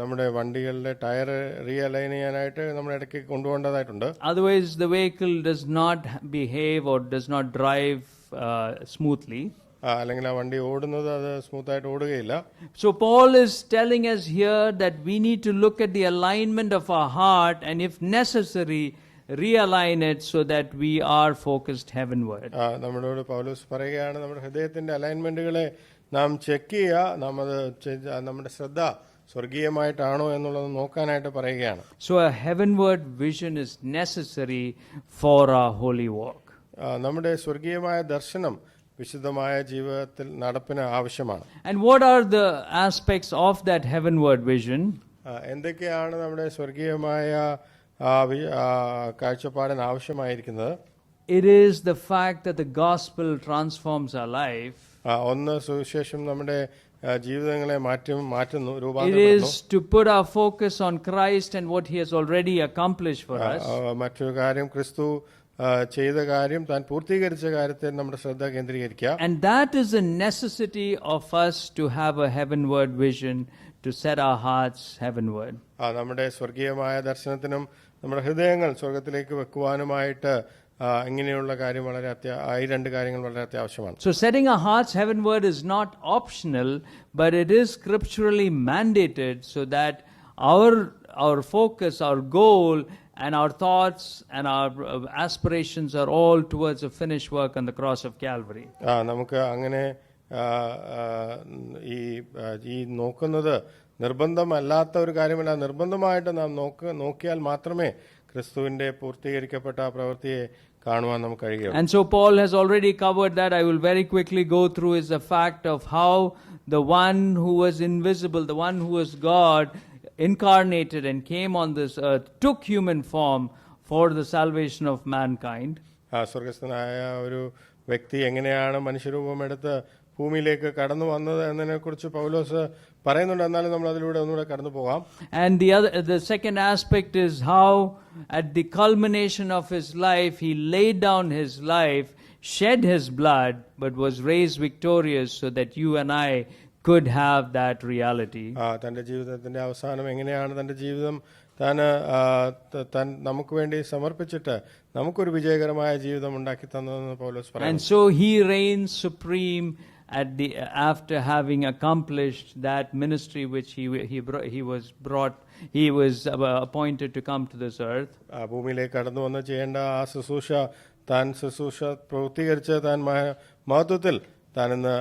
Speaker 2: നമ്മുടെ വണ്ടികളുടെ ടയർ റീഅലൈൻ ചെയ്യാനായിട്ട് നമ്മൾ ഇടയ്ക്ക് കൊണ്ടുപോകേണ്ടതായിട്ടുണ്ട്.
Speaker 1: Otherwise, the vehicle does not behave or does not drive smoothly.
Speaker 2: അല്ലെങ്കിൽ ആ വണ്ടി ഓടുന്നത് അത് സ്മൂത്തായിട്ട് ഓടുകയില്ല.
Speaker 1: So Paul is telling us here that we need to look at the alignment of our heart and if necessary realign it so that we are focused heavenward.
Speaker 2: നമ്മളോട് പൗലോസ് പറയുകയാണ് നമ്മുടെ ഹൃദയത്തിന്റെ അലൈൻമെന്റുകളെ നാം ചെക്ക് ചെയ്യുക, നാം അത് നമ്മുടെ ശ്രദ്ധ സ്വർഗീയമായിട്ടാണോ എന്നുള്ളത് നോക്കാനായിട്ട് പറയുകയാണ്.
Speaker 1: So a heavenward vision is necessary for our holy walk.
Speaker 2: നമ്മുടെ സ്വർഗീയമായ ദർശനം വിശുദ്ധമായ ജീവിതത്തിൽ നടപ്പിന് ആവശ്യമാണ്.
Speaker 1: And what are the aspects of that heavenward vision?
Speaker 2: എന്തൊക്കെയാണ് നമ്മുടെ സ്വർഗീയമായ കാഴ്ചപ്പാടിന് ആവശ്യമായിരിക്കുന്നത്?
Speaker 1: It is the fact that the gospel transforms our life.
Speaker 2: ഒന്ന് സുവിശേഷം നമ്മുടെ ജീവിതങ്ങളെ മാറ്റുന്നു,
Speaker 1: It
Speaker 2: രൂപാന്തരപ്പെടുന്നു.
Speaker 1: is to put our focus on Christ and what he has already accomplished for us.
Speaker 2: മറ്റൊരു കാര്യം ക്രിസ്തു ചെയ്ത കാര്യം, താൻ പൂർത്തീകരിച്ച കാര്യത്തിൽ നമ്മുടെ ശ്രദ്ധ കേന്ദ്രീകരിക്കുക.
Speaker 1: And that is a necessity of us to have a heavenward vision, to set our hearts heavenward.
Speaker 2: നമ്മുടെ സ്വർഗീയമായ ദർശനത്തിനും നമ്മുടെ ഹൃദയങ്ങൾ സ്വർഗത്തിലേക്ക് വെക്കുവാനുമായിട്ട് ഇങ്ങനെയുള്ള കാര്യം ഈ രണ്ട് കാര്യങ്ങൾ വളരെ അത്യാവശ്യമാണ്.
Speaker 1: So setting our hearts heavenward is not optional, but it is scripturally mandated so that our focus, our goal, and our thoughts and our aspirations are all towards a finished work on the cross of Calvary.
Speaker 2: നമുക്ക് അങ്ങനെ ഈ നോക്കുന്നത് നിർബന്ധമല്ലാത്ത ഒരു കാര്യമല്ല. നിർബന്ധമായിട്ട് നാം നോക്കിയാൽ മാത്രമേ ക്രിസ്തുവിന്റെ പൂർത്തീകരിക്കപ്പെട്ട പ്രവൃത്തിയെ കാണുവാൻ നമുക്ക് കഴിയുള്ളൂ.
Speaker 1: And so Paul has already covered that. I will very quickly go through is the fact of how the one who was invisible, the one who was God, incarnated and came on this earth, took human form for the salvation of mankind.
Speaker 2: സ്വർഗസ്ഥനായ ഒരു വ്യക്തി എങ്ങനെയാണ് മനുഷ്യരൂപമെടുത്ത് ഭൂമിയിലേക്ക് കടന്നു വന്നത് എന്നതിനെ കുറിച്ച് പൗലോസ് പറയുന്നുണ്ട്. എന്നാലും നമ്മൾ അതിലൂടെ ഒന്നുകൂടെ കടന്നു പോകാം.
Speaker 1: And the second aspect is how at the culmination of his life he laid down his life, shed his blood, but was raised victorious so that you and I could have that reality.
Speaker 2: തന്റെ ജീവിതത്തിന്റെ അവസാനം എങ്ങനെയാണ് തന്റെ ജീവിതം താൻ നമുക്ക് വേണ്ടി സമർപ്പിച്ചിട്ട് നമുക്കൊരു വിജയകരമായ ജീവിതം ഉണ്ടാക്കി തന്നതെന്ന് പൗലോസ് പറയുന്നു.
Speaker 1: And so he reigns supreme after having accomplished that ministry which he was appointed to come to this earth.
Speaker 2: ഭൂമിയിലേക്ക് കടന്നു വന്ന് ചെയ്യേണ്ട ആ ശുശ്രൂഷ പൂർത്തീകരിച്ച് താൻ മഹത്വത്തിൽ താനിന്ന്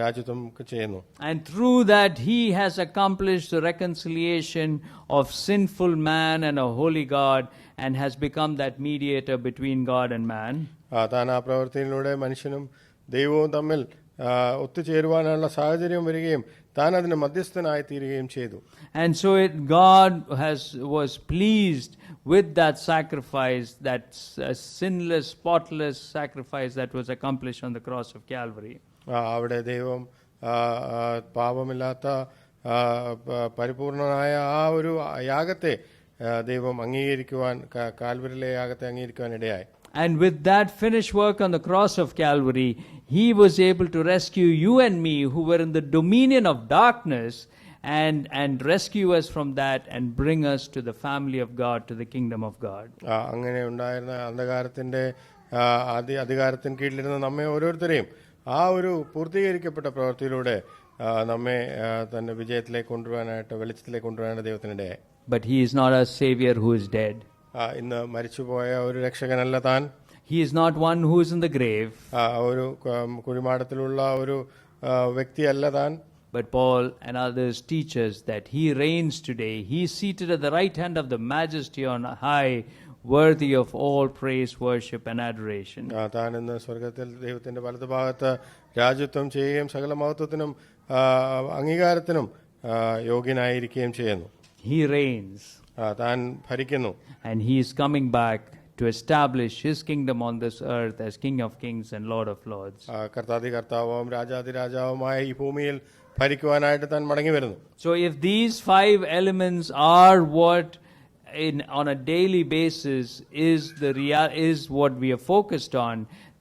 Speaker 2: രാജ്യത്വം ചെയ്യുന്നു.
Speaker 1: And through that he has accomplished the reconciliation of sinful man and a holy God and has become that mediator between God and man.
Speaker 2: താൻ ആ പ്രവൃത്തിയിലൂടെ മനുഷ്യനും ദൈവവും തമ്മിൽ ഒത്തുചേരുവാനുള്ള സാഹചര്യം വരികയും താൻ അതിന് മധ്യസ്ഥനായി തീരുകയും ചെയ്തു.
Speaker 1: And so God was pleased with that sacrifice, that sinless, spotless sacrifice that was accomplished on the cross of Calvary.
Speaker 2: അവിടെ ദൈവം പാപമില്ലാത്ത പരിപൂർണനായ ആ ഒരു യാഗത്തെ ദൈവം അംഗീകരിക്കുവാൻ, കാൽവരിയിലെ യാഗത്തെ അംഗീകരിക്കുവാൻ ഇടയായി.
Speaker 1: And with that finished work on the cross of Calvary, he was able to rescue you and me who were in the dominion of darkness and rescue us from that and bring us to the family of God, to the kingdom of God.
Speaker 2: അങ്ങനെ ഉണ്ടായിരുന്ന അന്ധകാരത്തിന്റെ അധികാരത്തിന് കീഴിലിരുന്ന നമ്മെ ഓരോരുത്തരെയും ആ ഒരു പൂർത്തീകരിക്കപ്പെട്ട പ്രവൃത്തിയിലൂടെ നമ്മെ തന്റെ വിജയത്തിലേക്ക് കൊണ്ടുവരാനായിട്ട്, വെളിച്ചത്തിലേക്ക് കൊണ്ടുവരാനായിട്ട് ദൈവത്തിനിടയായി.
Speaker 1: But he is not a savior who is dead.
Speaker 2: ഇന്ന് മരിച്ചുപോയ ഒരു രക്ഷകനല്ല താൻ.
Speaker 1: He is not one who is in the grave.
Speaker 2: ഒരു കുഴിമാടത്തിലുള്ള ഒരു വ്യക്തിയല്ല താൻ.
Speaker 1: But Paul and others teach us that he reigns today. He is seated at the right hand of the majesty on high, worthy of all praise, worship and adoration.
Speaker 2: താൻ ഇന്ന് സ്വർഗത്തിൽ ദൈവത്തിന്റെ വലതുഭാഗത്ത് രാജ്യത്വം ചെയ്യുകയും സകല മഹത്വത്തിനും അംഗീകാരത്തിനും യോഗ്യനായിരിക്കുകയും ചെയ്യുന്നു.
Speaker 1: He reigns.
Speaker 2: താൻ ഭരിക്കുന്നു.
Speaker 1: And he is coming back to establish his kingdom on this earth as King of Kings and Lord of Lords.
Speaker 2: കർത്താതി കർത്താവും രാജാതി രാജാവുമായ ഈ ഭൂമിയിൽ ഭരിക്കുവാനായിട്ട് താൻ മടങ്ങി വരുന്നു.
Speaker 1: So if these 5 elements are what on a daily basis is what we are focused on,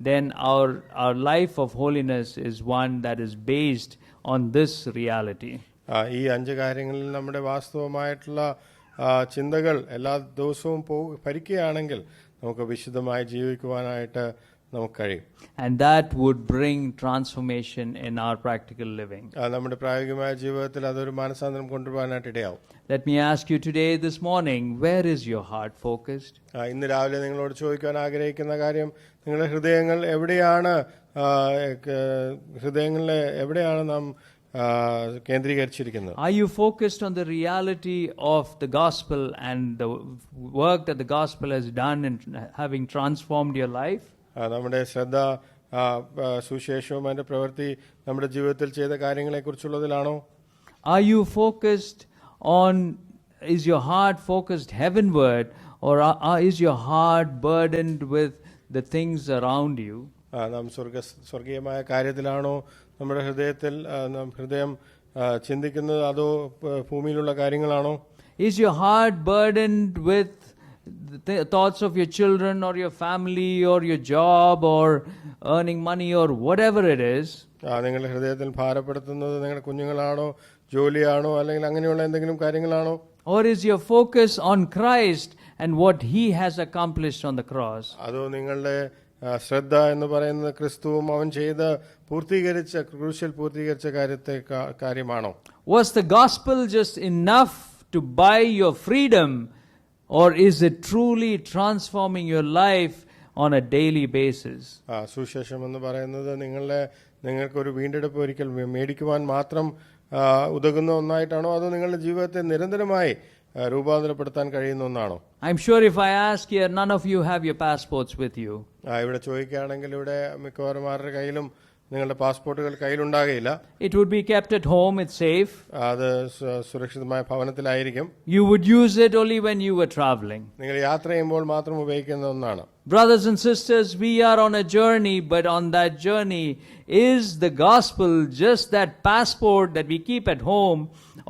Speaker 1: then our life of holiness is one that is based on this reality.
Speaker 2: ഈ 5 കാര്യങ്ങളിൽ നമ്മുടെ വാസ്തവമായിട്ടുള്ള ചിന്തകൾ എല്ലാ ദിവസവും ഭരിക്കുകയാണെങ്കിൽ നമുക്ക് വിശുദ്ധമായി ജീവിക്കുവാനായിട്ട് നമുക്ക് കഴിയും.
Speaker 1: And that would bring transformation in our practical living.
Speaker 2: നമ്മുടെ പ്രായോഗികമായ ജീവിതത്തിൽ അതൊരു മാനസാന്തരം കൊണ്ടുപോകാനായിട്ട് ഇടയാവും.
Speaker 1: Let me ask you today, this morning, where is your heart focused?
Speaker 2: ഇന്ന് രാവിലെ നിങ്ങളോട് ചോദിക്കാൻ ആഗ്രഹിക്കുന്ന കാര്യം, നിങ്ങളുടെ ഹൃദയങ്ങൾ എവിടെയാണ്, ഹൃദയങ്ങളിലെ എവിടെയാണ് നാം കേന്ദ്രീകരിച്ചിരിക്കുന്നത്?
Speaker 1: Are you focused on the reality of the gospel and the work that the gospel has done in having transformed your life?
Speaker 2: നമ്മുടെ ശ്രദ്ധ സുവിശേഷവും അതിന്റെ പ്രവൃത്തി നമ്മുടെ ജീവിതത്തിൽ ചെയ്ത കാര്യങ്ങളെ കുറിച്ചുള്ളതിലാണോ?
Speaker 1: Are you focused on, is your heart focused heavenward, or is your heart burdened with the things around you?
Speaker 2: നാം സ്വർഗീയമായ കാര്യത്തിലാണോ നമ്മുടെ ഹൃദയം ചിന്തിക്കുന്നത്, അതോ ഭൂമിയിലുള്ള കാര്യങ്ങളാണോ?
Speaker 1: Is your heart burdened with the thoughts of your children or your family or your job or earning money or whatever it is?
Speaker 2: നിങ്ങളുടെ ഹൃദയത്തിൽ ഭാരപ്പെടുത്തുന്നത് നിങ്ങളുടെ കുഞ്ഞുങ്ങളാണോ, ജോലിയാണോ, അല്ലെങ്കിൽ അങ്ങനെയുള്ള എന്തെങ്കിലും കാര്യങ്ങളാണോ?
Speaker 1: Or is your focus on Christ and what he has accomplished on the cross?
Speaker 2: അതോ നിങ്ങളുടെ ശ്രദ്ധ എന്ന് പറയുന്നത് ക്രിസ്തുവും അവൻ ചെയ്ത് ക്രൂശിൽ പൂർത്തീകരിച്ച കാര്യമാണോ?
Speaker 1: Was the gospel just enough to buy your freedom, or is it truly transforming your life on a daily basis?
Speaker 2: സുവിശേഷം എന്ന് പറയുന്നത് നിങ്ങൾക്കൊരു വീണ്ടെടുപ്പ് ഒരിക്കൽ മേടിക്കുവാൻ മാത്രം ഉതകുന്ന ഒന്നായിട്ടാണോ, അതോ നിങ്ങളുടെ ജീവിതത്തെ നിരന്തരമായി രൂപാന്തരപ്പെടുത്താൻ കഴിയുന്ന ഒന്നാണോ?
Speaker 1: I'm sure if I ask here, none of you have your passports with you.
Speaker 2: ഇവിടെ ചോദിക്കുകയാണെങ്കിൽ ഇവിടെ മിക്കവാറും ആരുടെ കയ്യിലും നിങ്ങളുടെ പാസ്പോർട്ടുകൾ കയ്യിലുണ്ടാകില്ല.
Speaker 1: It would be kept at home, it's safe.
Speaker 2: അത് സുരക്ഷിതമായ ഭവനത്തിലായിരിക്കും.
Speaker 1: You would use it only when you were traveling.
Speaker 2: നിങ്ങൾ യാത്ര ചെയ്യുമ്പോൾ മാത്രം ഉപയോഗിക്കുന്ന ഒന്നാണ്.
Speaker 1: Brothers and sisters, we are on a journey, but on that journey, is the gospel just that passport that we keep at home,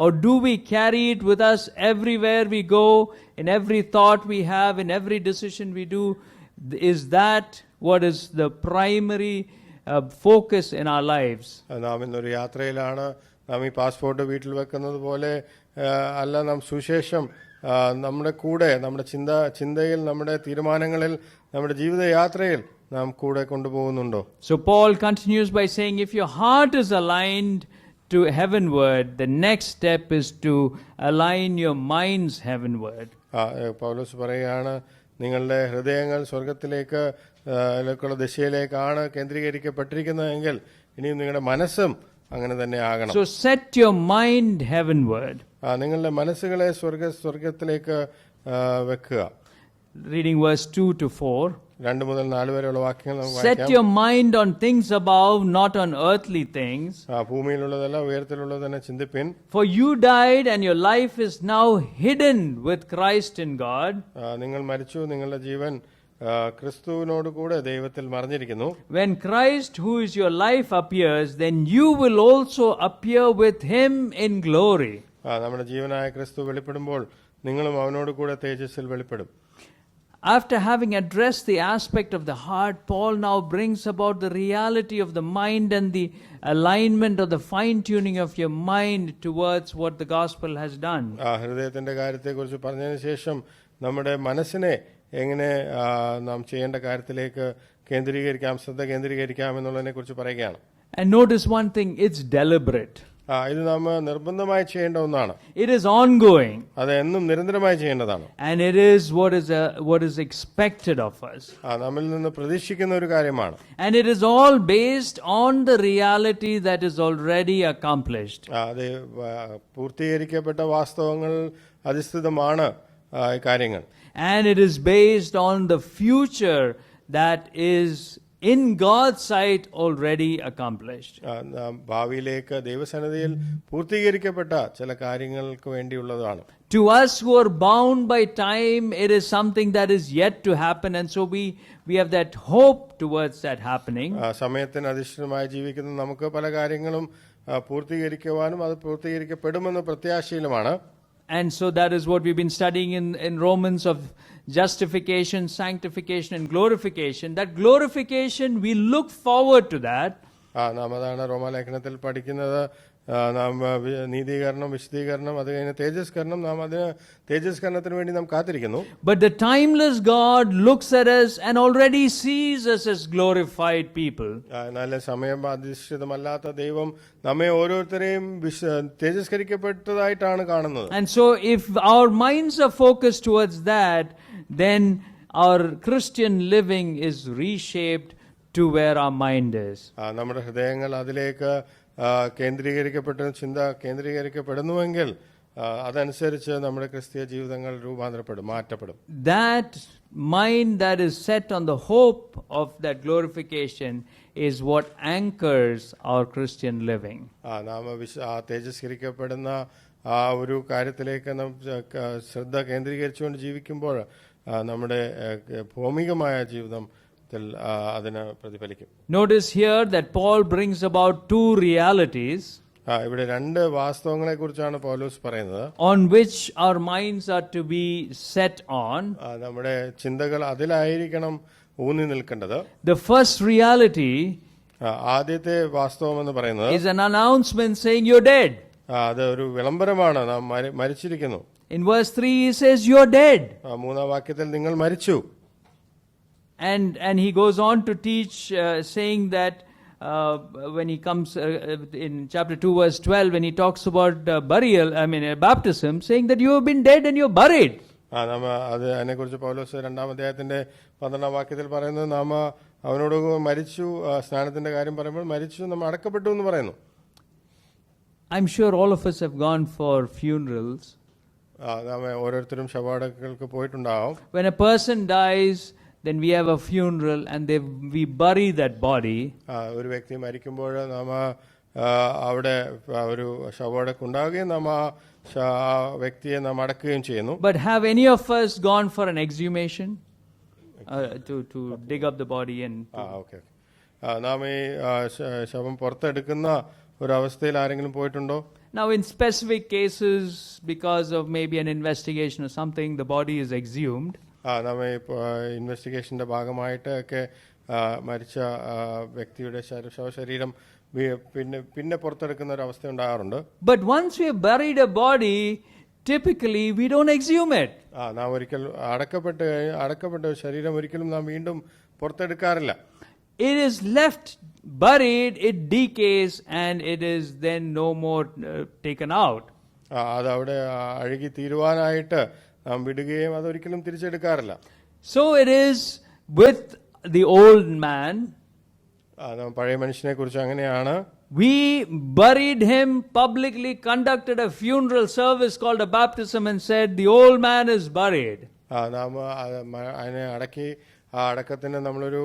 Speaker 1: or do we carry it with us everywhere we go, in every thought we have, in every decision we do? Is that what is the primary focus in our lives?
Speaker 2: നാം ഇന്നൊരു യാത്രയിലാണ്. നാം ഈ passport വീട്ടിൽ വെക്കുന്നത് പോലെ അല്ല, നാം സുവിശേഷം നമ്മുടെ കൂടെ, നമ്മുടെ ചിന്തയിൽ, നമ്മുടെ തീരുമാനങ്ങളിൽ, നമ്മുടെ ജീവിതയാത്രയിൽ നാം കൂടെ കൊണ്ടുപോകുന്നുണ്ടോ?
Speaker 1: So Paul continues by saying, if your heart is aligned to heavenward, the next step is to align your minds heavenward.
Speaker 2: പൗലോസ് പറയുകയാണ്, നിങ്ങളുടെ ഹൃദയങ്ങൾ സ്വർഗത്തിലേക്കുള്ള ദിശയിലേക്കാണ് കേന്ദ്രീകരിക്കപ്പെട്ടിരിക്കുന്നതെങ്കിൽ ഇനിയും നിങ്ങളുടെ മനസ്സും അങ്ങനെ തന്നെ ആകണം.
Speaker 1: So set your mind heavenward.
Speaker 2: നിങ്ങളുടെ മനസ്സുകളെ സ്വർഗത്തിലേക്ക് വെക്കുക.
Speaker 1: Reading verse 2 to 4.
Speaker 2: 2 മുതൽ 4 വരെയുള്ള വാക്യങ്ങൾ നമുക്ക്
Speaker 1: Set
Speaker 2: വായിക്കാം.
Speaker 1: your mind on things above, not on earthly things.
Speaker 2: ഭൂമിയിലുള്ളതല്ല, ഉയരത്തിലുള്ളത് തന്നെ ചിന്തിപ്പിൻ.
Speaker 1: For you died, and your life is now hidden with Christ in God.
Speaker 2: നിങ്ങൾ മരിച്ചു, നിങ്ങളുടെ ജീവൻ ക്രിസ്തുവിനോട് കൂടെ ദൈവത്തിൽ മറഞ്ഞിരിക്കുന്നു.
Speaker 1: When Christ, who is your life, appears, then you will also appear with him in glory.
Speaker 2: നമ്മുടെ ജീവനായ ക്രിസ്തു വെളിപ്പെടുമ്പോൾ നിങ്ങളും അവനോട് കൂടെ തേജസ്സിൽ വെളിപ്പെടും.
Speaker 1: After having addressed the aspect of the heart, Paul now brings about the reality of the mind and the alignment or the fine-tuning of your mind towards what the gospel has done.
Speaker 2: ഹൃദയത്തിന്റെ കാര്യത്തെക്കുറിച്ച് പറഞ്ഞതിന് ശേഷം നമ്മുടെ മനസ്സിനെ എങ്ങനെ നാം ചെയ്യേണ്ട കാര്യത്തിലേക്ക് ശ്രദ്ധ കേന്ദ്രീകരിക്കാം എന്നുള്ളതിനെ കുറിച്ച് പറയുകയാണ്.
Speaker 1: And notice one thing, it's deliberate.
Speaker 2: ഇത് നാം നിർബന്ധമായി ചെയ്യേണ്ട ഒന്നാണ്.
Speaker 1: It is ongoing.
Speaker 2: അത് എന്നും നിരന്തരമായി ചെയ്യേണ്ടതാണ്.
Speaker 1: And it is what is expected of us.
Speaker 2: നമ്മിൽ നിന്ന് പ്രതീക്ഷിക്കുന്ന ഒരു കാര്യമാണ്.
Speaker 1: And it is all based on the reality that is already accomplished.
Speaker 2: അത് പൂർത്തീകരിക്കപ്പെട്ട വാസ്തവങ്ങൾ അധിഷ്ഠിതമാണ് ഈ കാര്യങ്ങൾ.
Speaker 1: And it is based on the future that is in God's sight already accomplished.
Speaker 2: നാം ഭാവിയിലേക്ക് ദൈവസന്നിധിയിൽ പൂർത്തീകരിക്കപ്പെട്ട ചില കാര്യങ്ങൾക്ക് വേണ്ടിയുള്ളതാണ്.
Speaker 1: To us who are bound by time, it is something that is yet to happen, and so we have that hope towards that happening.
Speaker 2: സമയത്തിന് അധിഷ്ഠിതമായി ജീവിക്കുന്ന നമുക്ക് പല കാര്യങ്ങളും പൂർത്തീകരിക്കുവാനും അത് പൂർത്തീകരിക്കപ്പെടുമെന്ന പ്രത്യാശയിലുമാണ്.
Speaker 1: And so that is what we've been studying in Romans of justification, sanctification and glorification. That glorification, we look forward to that.
Speaker 2: നാം അതാണ് റോമാലേഖനത്തിൽ പഠിക്കുന്നത്. നാം നീതീകരണം, വിശുദ്ധീകരണം, അത് കഴിഞ്ഞ് തേജസ്കരണം, നാം അതിന് തേജസ്കരണത്തിന് വേണ്ടി നാം കാത്തിരിക്കുന്നു.
Speaker 1: But the timeless God looks at us and already sees us as glorified people.
Speaker 2: എന്നാൽ സമയം അധിഷ്ഠിതമല്ലാത്ത ദൈവം നമ്മെ ഓരോരുത്തരെയും തേജസ്കരിക്കപ്പെട്ടതായിട്ടാണ് കാണുന്നത്.
Speaker 1: And so if our minds are focused towards that, then our Christian living is reshaped to where our mind is.
Speaker 2: നമ്മുടെ ഹൃദയങ്ങൾ അതിലേക്ക് ചിന്ത കേന്ദ്രീകരിക്കപ്പെടുന്നുവെങ്കിൽ അതനുസരിച്ച് നമ്മുടെ ക്രിസ്തീയ ജീവിതങ്ങൾ രൂപാന്തരപ്പെടും, മാറ്റപ്പെടും.
Speaker 1: That mind that is set on the hope of that glorification is what anchors our Christian living.
Speaker 2: നാം തേജസ്കരിക്കപ്പെടുന്ന ആ ഒരു കാര്യത്തിലേക്ക് നാം ശ്രദ്ധ കേന്ദ്രീകരിച്ചുകൊണ്ട് ജീവിക്കുമ്പോൾ നമ്മുടെ ഭൗമികമായ ജീവിതം അതിന് പ്രതിഫലിക്കും.
Speaker 1: Notice here that Paul brings about two realities
Speaker 2: ഇവിടെ രണ്ട് വാസ്തവങ്ങളെ കുറിച്ചാണ് പൗലോസ് പറയുന്നത്.
Speaker 1: on which our minds are to be set on.
Speaker 2: നമ്മുടെ ചിന്തകൾ അതിലായിരിക്കണം ഊന്നി നിൽക്കേണ്ടത്.
Speaker 1: The first reality
Speaker 2: ആദ്യത്തെ വാസ്തവം എന്ന് പറയുന്നത്
Speaker 1: is an announcement saying you're dead.
Speaker 2: അത് ഒരു വിളംബരമാണ്, നാം മരിച്ചിരിക്കുന്നു.
Speaker 1: In verse 3 he says you're dead.
Speaker 2: മൂന്നാം വാക്യത്തിൽ നിങ്ങൾ മരിച്ചു.
Speaker 1: And he goes on to teach saying that when he comes in chapter 2 verse 12, when he talks about baptism, saying that you have been dead and you're buried.
Speaker 2: അതിനെക്കുറിച്ച് പൗലോസ് 2-ാം അധ്യായത്തിന്റെ 12-ാം വാക്യത്തിൽ പറയുന്നത് നാം അവനോട് മരിച്ചു, സ്നാനത്തിന്റെ കാര്യം പറയുമ്പോൾ മരിച്ചു, നമ്മൾ അടക്കപ്പെട്ടു എന്ന് പറയുന്നു.
Speaker 1: I'm sure all of us have gone for funerals.
Speaker 2: നാം ഓരോരുത്തരും ശവഅടക്കങ്ങൾക്ക് പോയിട്ടുണ്ടാവും.
Speaker 1: When a person dies, then we have a funeral and we bury that body.
Speaker 2: ഒരു വ്യക്തി മരിക്കുമ്പോൾ നാം അവിടെ ഒരു ശവഅടക്കം ഉണ്ടാവുകയും നാം ആ വ്യക്തിയെ നാം അടക്കുകയും ചെയ്യുന്നു.
Speaker 1: But have any of us gone for an exhumation to dig up the body and
Speaker 2: okay. നാം ഈ ശവം പുറത്തെടുക്കുന്ന ഒരു അവസ്ഥയിൽ ആരെങ്കിലും പോയിട്ടുണ്ടോ?
Speaker 1: Now in specific cases, because of maybe an investigation or something, the body is exhumed.
Speaker 2: നാം ഇൻവെസ്റ്റിഗേഷന്റെ ഭാഗമായിട്ട് ഒക്കെ മരിച്ച വ്യക്തിയുടെ ശവശരീരം പിന്നെ പുറത്തെടുക്കുന്ന ഒരു അവസ്ഥ ഉണ്ടാകാറുണ്ട്.
Speaker 1: But once we have buried a body, typically we don't exhume it.
Speaker 2: നാം ഒരിക്കൽ അടക്കപ്പെട്ട ശരീരം ഒരിക്കലും നാം വീണ്ടും പുറത്തെടുക്കാറില്ല.
Speaker 1: It is left buried, it decays and it is then no more taken out.
Speaker 2: അത് അവിടെ അഴുകി തീരുവാനായിട്ട് നാം വിടുകയും അതൊരിക്കലും തിരിച്ചെടുക്കാറില്ല.
Speaker 1: So it is with the old man.
Speaker 2: പഴയ മനുഷ്യനെ കുറിച്ച് അങ്ങനെയാണ്.
Speaker 1: We buried him publicly, conducted a funeral service called a baptism and said the old man is buried.
Speaker 2: നാം അതിനെ അടക്കി ആ അടക്കത്തിന് നമ്മളൊരു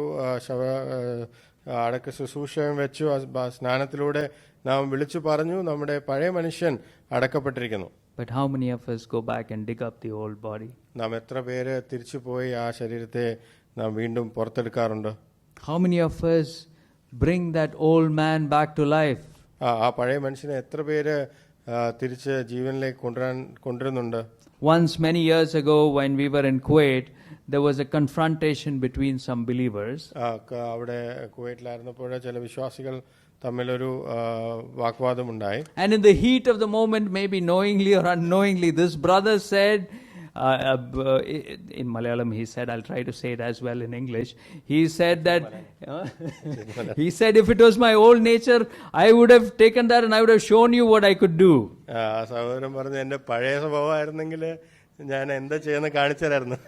Speaker 2: അടക്ക ശുശ്രൂഷയും വെച്ചു. സ്നാനത്തിലൂടെ നാം വിളിച്ചു പറഞ്ഞു നമ്മുടെ പഴയ മനുഷ്യൻ അടക്കപ്പെട്ടിരിക്കുന്നു.
Speaker 1: But how many of us go back and dig up the old body?
Speaker 2: നാം എത്ര പേര് തിരിച്ചു പോയി ആ ശരീരത്തെ നാം വീണ്ടും പുറത്തെടുക്കാറുണ്ട്?
Speaker 1: How many of us bring that old man back to life?
Speaker 2: ആ പഴയ മനുഷ്യനെ എത്ര പേര് തിരിച്ച് ജീവനിലേക്ക് കൊണ്ടുവരുന്നുണ്ട്?
Speaker 1: Once many years ago when we were in Kuwait, there was a confrontation between some believers.
Speaker 2: അവിടെ കുവൈറ്റിലായിരുന്നപ്പോൾ ചില വിശ്വാസികൾ തമ്മിലൊരു വാഗ്വാദം ഉണ്ടായി.
Speaker 1: And in the heat of the moment, maybe knowingly or unknowingly, this brother said, in Malayalam he said, I'll try to say it as well in English, he said that he said if it was my old nature, I would have taken that and I would have shown you what I could do.
Speaker 2: സഹോദരൻ പറഞ്ഞു എന്റെ പഴയ സ്വഭാവമായിരുന്നെങ്കിൽ ഞാൻ എന്താ ചെയ്യുന്ന കാണിച്ചു തരായിരുന്നു.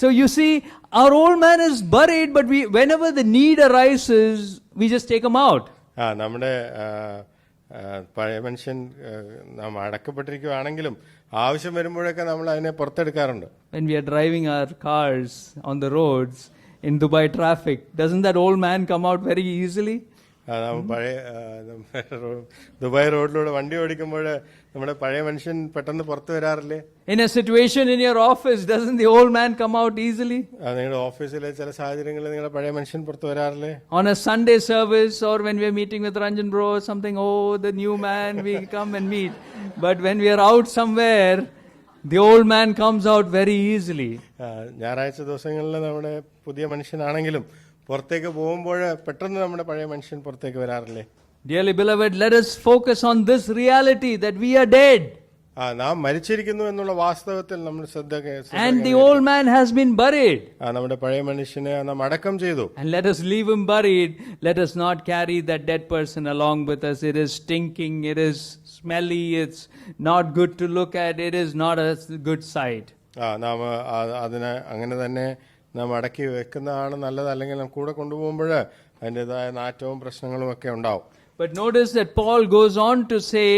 Speaker 1: So you see, our old man is buried, but whenever the need arises, we just take him out.
Speaker 2: നമ്മുടെ പഴയ മനുഷ്യൻ നാം അടക്കപ്പെട്ടിരിക്കുകയാണെങ്കിലും ആവശ്യം വരുമ്പോഴൊക്കെ നമ്മൾ അതിനെ പുറത്തെടുക്കാറുണ്ട്.
Speaker 1: When we are driving our cars on the roads, in Dubai traffic. Doesn't that old man come out very easily?
Speaker 2: നാം പഴയ ദുബായ് റോഡിലൂടെ വണ്ടി ഓടിക്കുമ്പോൾ നമ്മുടെ പഴയ മനുഷ്യൻ പെട്ടെന്ന് പുറത്തു വരാറില്ലേ?
Speaker 1: In a situation in your office, doesn't the old man come out easily?
Speaker 2: നിങ്ങളുടെ ഓഫീസിലെ ചില സാഹചര്യങ്ങളിൽ നിങ്ങളുടെ പഴയ മനുഷ്യൻ പുറത്തു വരാറില്ലേ?
Speaker 1: On a Sunday service or when we are meeting with Ranjan bro or something, oh, the new man, we come and meet. But when we are out somewhere, the old man comes out very easily.
Speaker 2: ഞായറാഴ്ച ദിവസങ്ങളിൽ നമ്മുടെ പുതിയ മനുഷ്യനാണെങ്കിലും പുറത്തേക്ക് പോകുമ്പോൾ പെട്ടെന്ന് നമ്മുടെ പഴയ മനുഷ്യൻ പുറത്തേക്ക് വരാറില്ലേ?
Speaker 1: Dearly beloved, let us focus on this reality that we are dead.
Speaker 2: നാം മരിച്ചിരിക്കുന്നു എന്നുള്ള വാസ്തവത്തിൽ നമ്മൾ
Speaker 1: And the old man has been buried.
Speaker 2: നമ്മുടെ പഴയ മനുഷ്യനെ നാം അടക്കം ചെയ്തു.
Speaker 1: And let us leave him buried. Let us not carry that dead person along with us. It is stinking. It is smelly. It's not good to look at. It is not a good sight.
Speaker 2: നാം അതിനെ അങ്ങനെ തന്നെ നാം അടക്കി വെക്കുന്നതാണ് നല്ലത്. അല്ലെങ്കിൽ നാം കൂടെ കൊണ്ടുപോകുമ്പോൾ അതിൻ്റെതായ നാറ്റവും പ്രശ്നങ്ങളും ഒക്കെ ഉണ്ടാവും.
Speaker 1: But notice that Paul goes on to say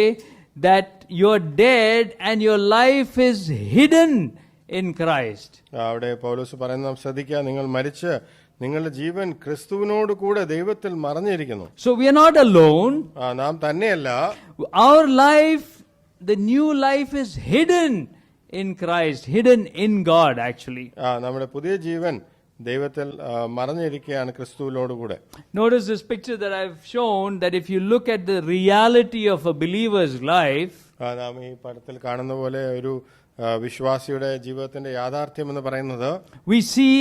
Speaker 1: that you're dead and your life is hidden in Christ.
Speaker 2: അവിടെ പൗലോസ് പറയുന്നത് നാം ശ്രദ്ധിക്കുക, നിങ്ങൾ മരിച്ച് നിങ്ങളുടെ ജീവൻ ക്രിസ്തുവിനോട് കൂടെ ദൈവത്തിൽ മറഞ്ഞിരിക്കുന്നു.
Speaker 1: So we are not alone.
Speaker 2: നാം തന്നെയല്ല.
Speaker 1: Our life, the new life is hidden in Christ, hidden in God actually.
Speaker 2: നമ്മുടെ പുതിയ ജീവൻ ദൈവത്തിൽ മറഞ്ഞിരിക്കുകയാണ് ക്രിസ്തുവിനോട് കൂടെ.
Speaker 1: Notice this picture that I've shown, that if you look at the reality of a believer's life,
Speaker 2: നാം ഈ പടത്തിൽ കാണുന്ന പോലെ ഒരു വിശ്വാസിയുടെ ജീവിതത്തിന്റെ യാഥാർത്ഥ്യം എന്ന് പറയുന്നത്,
Speaker 1: we see